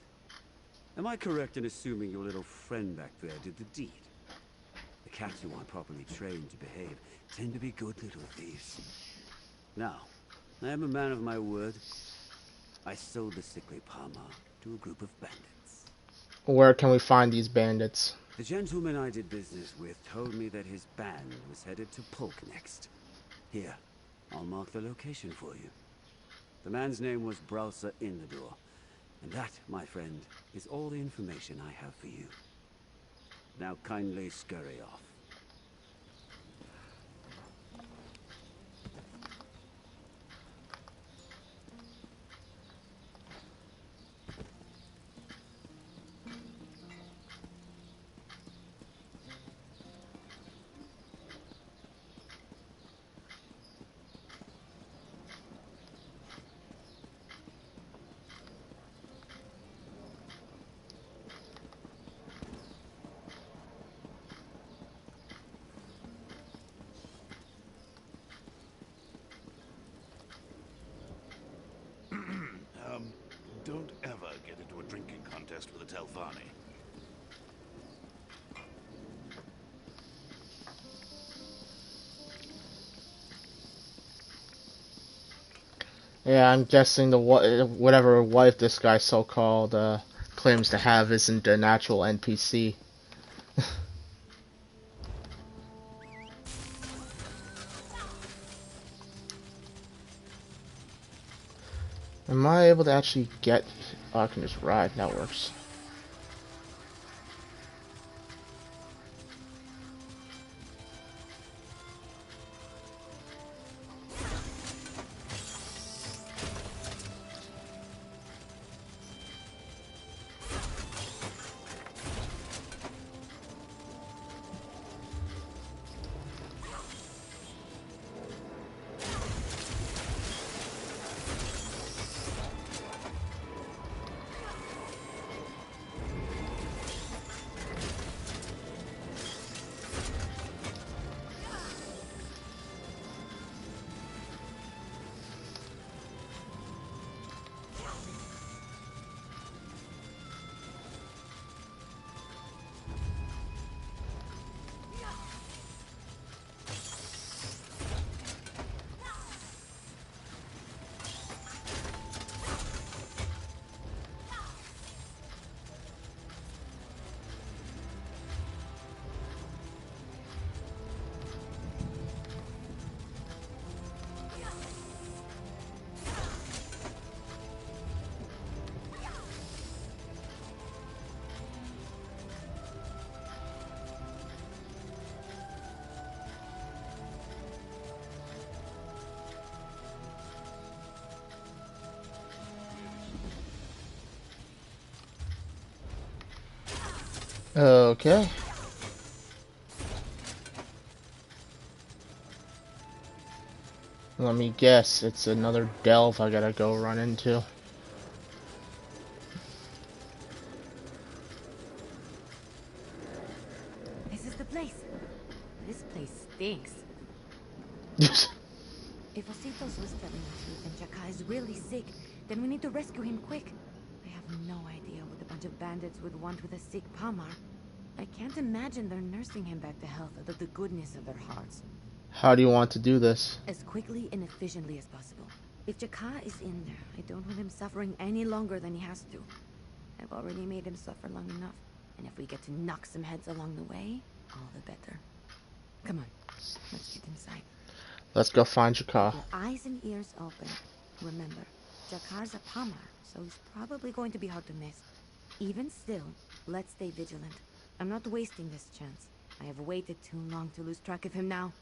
Speaker 3: Am I correct in assuming your little friend back there did the deed? The cats who aren't properly trained to behave tend to be good little thieves. Now, I am a man of my word. I sold the sickly Palmer to a group of bandits.
Speaker 1: Where can we find these bandits?
Speaker 3: The gentleman I did business with told me that his band was headed to Polk next. Here, I'll mark the location for you. The man's name was Browser Inador, and that, my friend, is all the information I have for you. Now kindly scurry off.
Speaker 20: Don't ever get into a drinking contest with a Telvanni.
Speaker 1: Yeah, I'm guessing the whatever wife this guy so-called claims to have isn't a natural NPC. Am I able to actually get... Oh, I can just ride. That works. Okay. Let me guess, it's another delve I gotta go run into.
Speaker 4: This is the place. This place stinks. If Ositos was telling the truth and Jaka is really sick, then we need to rescue him quick. I have no idea what a bunch of bandits would want with a sick Pamar. I can't imagine they're nursing him back to health out of the goodness of their hearts.
Speaker 1: How do you want to do this?
Speaker 4: As quickly and efficiently as possible. If Jaka is in there, I don't want him suffering any longer than he has to. I've already made him suffer long enough. And if we get to knock some heads along the way, all the better. Come on, let's get inside.
Speaker 1: Let's go find Jaka.
Speaker 4: Your eyes and ears open. Remember, Jakar's a Pamar, so he's probably going to be hard to miss. Even still, let's stay vigilant. I'm not wasting this chance. I have waited too long to lose track of him now.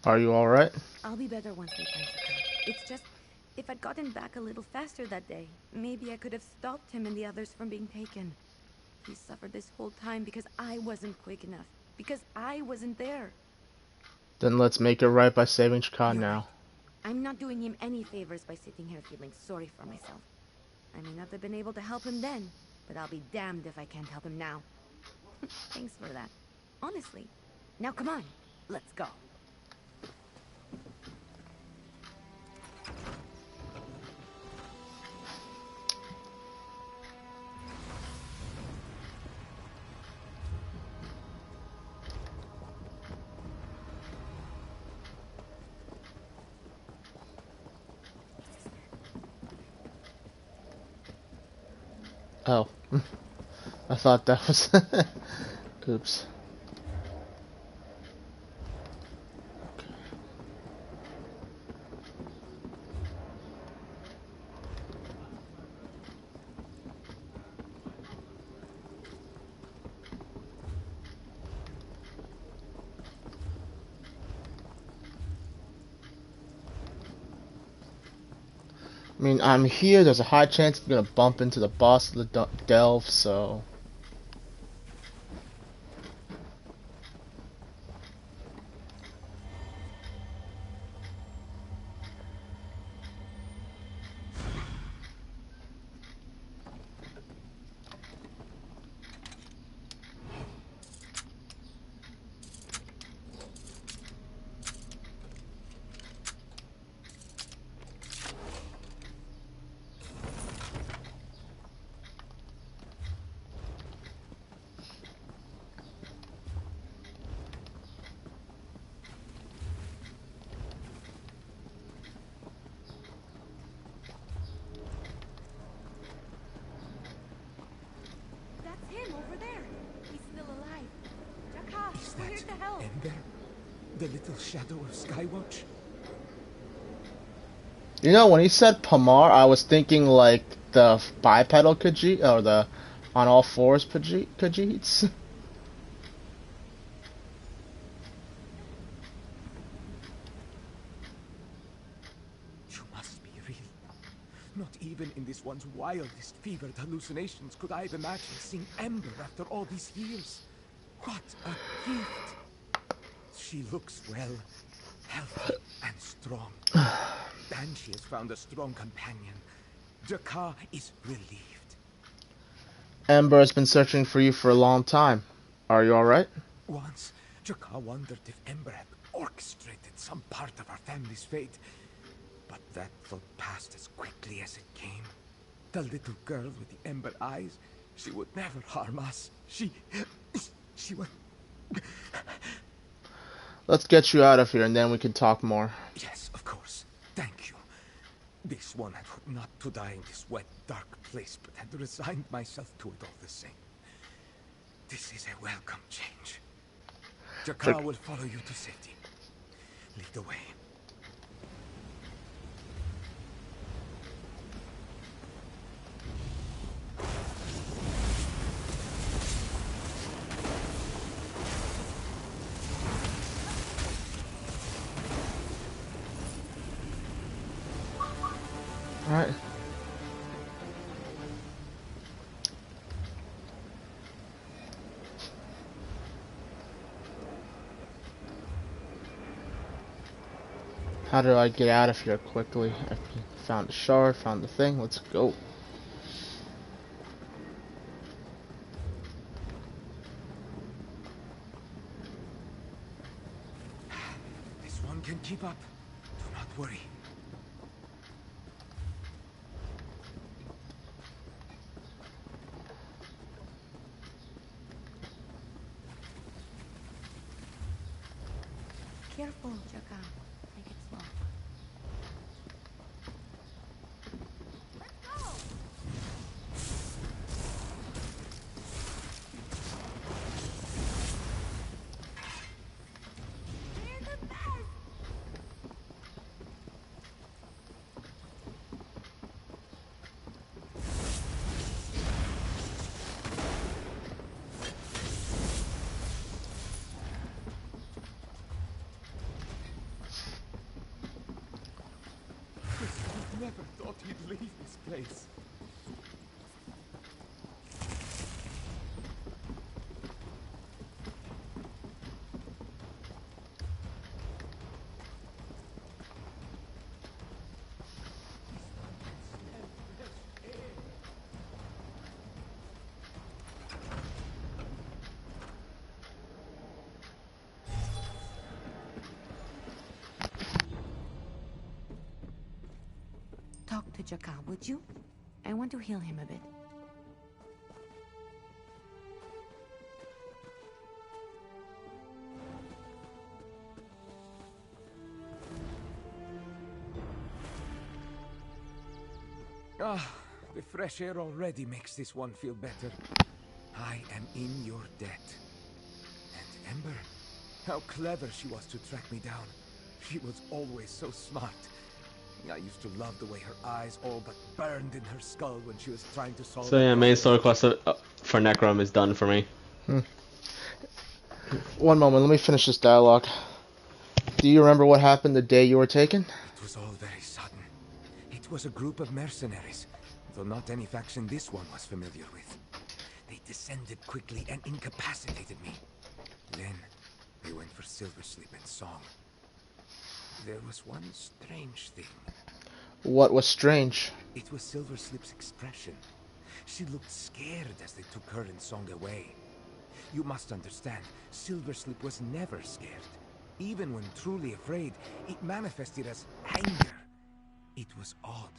Speaker 1: Are you alright?
Speaker 4: I'll be better once we find Jaka. It's just, if I'd gotten back a little faster that day, maybe I could have stopped him and the others from being taken. He suffered this whole time because I wasn't quick enough. Because I wasn't there.
Speaker 1: Then let's make it right by saving Jaka now.
Speaker 4: I'm not doing him any favors by sitting here feeling sorry for myself. I may not have been able to help him then, but I'll be damned if I can't help him now. Thanks for that. Honestly. Now come on, let's go.
Speaker 1: Oh. I thought that was... Oops. I mean, I'm here, there's a high chance I'm gonna bump into the boss of the delve, so...
Speaker 9: The little shadow of Skywatch?
Speaker 1: You know, when he said Pamar, I was thinking like the bipedal Khajiit, or the on all fours Khajiits.
Speaker 9: You must be real. Not even in this one's wildest fevered hallucinations could I have imagined seeing Ember after all these years. What a gift! She looks well, healthy and strong. And she has found a strong companion. Jaka is relieved.
Speaker 1: Ember has been searching for you for a long time. Are you alright?
Speaker 9: Once, Jaka wondered if Ember had orchestrated some part of our family's fate. But that thought passed as quickly as it came. The little girl with the Ember eyes, she would never harm us. She would...
Speaker 1: Let's get you out of here and then we can talk more.
Speaker 9: Yes, of course. Thank you. This one had hoped not to die in this wet, dark place, but had resigned myself to it all the same. This is a welcome change. Jaka will follow you to safety. Lead the way.
Speaker 1: Alright. How do I get out of here quickly? I found a shard, found the thing. Let's go.
Speaker 9: This one can keep up. Do not worry.
Speaker 4: Careful, Jaka. Take it slow.
Speaker 9: I never thought he'd leave this place.
Speaker 4: Talk to Jaka, would you? I want to heal him a bit.
Speaker 9: Ah, the fresh air already makes this one feel better. I am in your debt. And Ember, how clever she was to track me down. She was always so smart. I used to love the way her eyes all but burned in her skull when she was trying to solve.
Speaker 2: So yeah, main story quest for Necrom is done for me.
Speaker 1: One moment, let me finish this dialogue. Do you remember what happened the day you were taken?
Speaker 9: It was all very sudden. It was a group of mercenaries, though not any faction this one was familiar with. They descended quickly and incapacitated me. Then they went for Silversleep and Song. There was one strange thing.
Speaker 1: What was strange?
Speaker 9: It was Silversleep's expression. She looked scared as they took her and Song away. You must understand, Silversleep was never scared. Even when truly afraid, it manifested as anger. It was odd,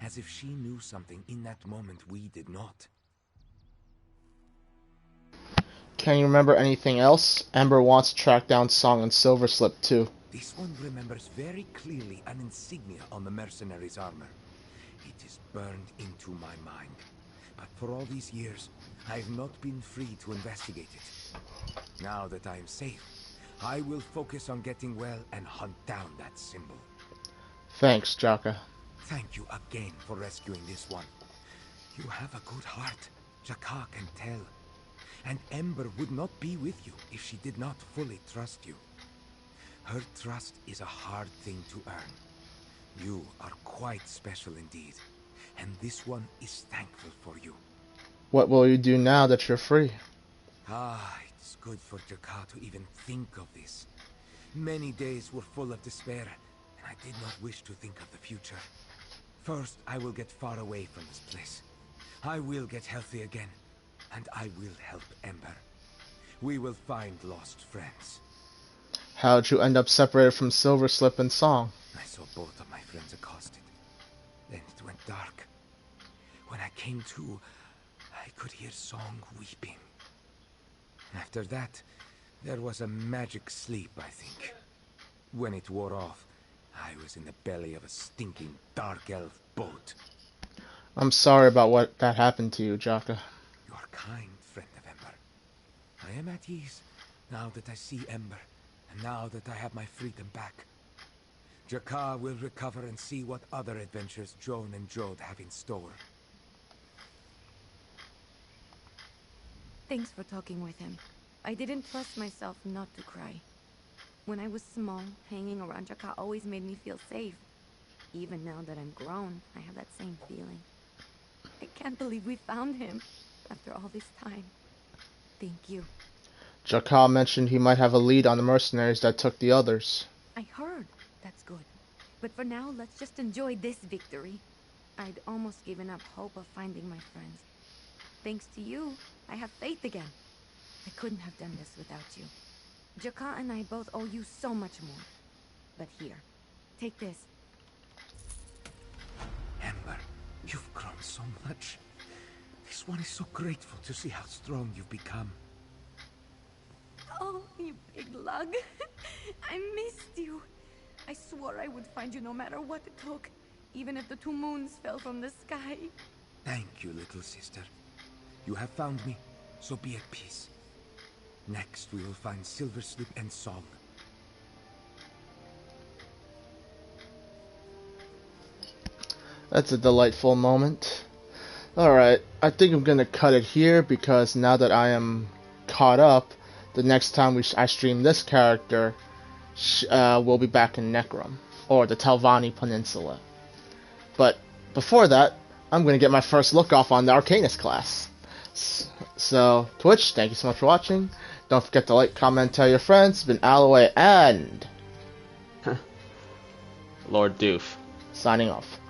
Speaker 9: as if she knew something in that moment we did not.
Speaker 1: Can you remember anything else? Ember wants to track down Song and Silverslip too.
Speaker 9: This one remembers very clearly an insignia on the mercenary's armor. It is burned into my mind. But for all these years, I have not been free to investigate it. Now that I am safe, I will focus on getting well and hunt down that symbol.
Speaker 1: Thanks, Jaka.
Speaker 9: Thank you again for rescuing this one. You have a good heart, Jaka can tell. And Ember would not be with you if she did not fully trust you. Her trust is a hard thing to earn. You are quite special indeed, and this one is thankful for you.
Speaker 1: What will you do now that you're free?
Speaker 9: Ah, it's good for Jaka to even think of this. Many days were full of despair, and I did not wish to think of the future. First, I will get far away from this place. I will get healthy again, and I will help Ember. We will find lost friends.
Speaker 1: How'd you end up separated from Silverslip and Song?
Speaker 9: I saw both of my friends accosted. Then it went dark. When I came to, I could hear Song weeping. After that, there was a magic sleep, I think. When it wore off, I was in the belly of a stinking dark elf boat.
Speaker 1: I'm sorry about what that happened to you, Jaka.
Speaker 9: You are kind, friend of Ember. I am at ease now that I see Ember, and now that I have my freedom back. Jaka will recover and see what other adventures Joan and Jode have in store.
Speaker 4: Thanks for talking with him. I didn't trust myself not to cry. When I was small, hanging around Jaka always made me feel safe. Even now that I'm grown, I have that same feeling. I can't believe we found him after all this time. Thank you.
Speaker 1: Jaka mentioned he might have a lead on the mercenaries that took the others.
Speaker 4: I heard. That's good. But for now, let's just enjoy this victory. I'd almost given up hope of finding my friends. Thanks to you, I have faith again. I couldn't have done this without you. Jaka and I both owe you so much more. But here, take this.
Speaker 9: Ember, you've grown so much. This one is so grateful to see how strong you've become.
Speaker 4: Oh, you big lug. I missed you. I swore I would find you no matter what it took, even if the 2 moons fell from the sky.
Speaker 9: Thank you, little sister. You have found me, so be at peace. Next, we will find Silverslip and Song.
Speaker 1: That's a delightful moment. Alright, I think I'm gonna cut it here because now that I am caught up, the next time I stream this character, we'll be back in Necrom, or the Telvanni Peninsula. But before that, I'm gonna get my first look off on the Arcanist class. So, Twitch, thank you so much for watching. Don't forget to like, comment, tell your friends. It's been Alloway and Lord Doof signing off.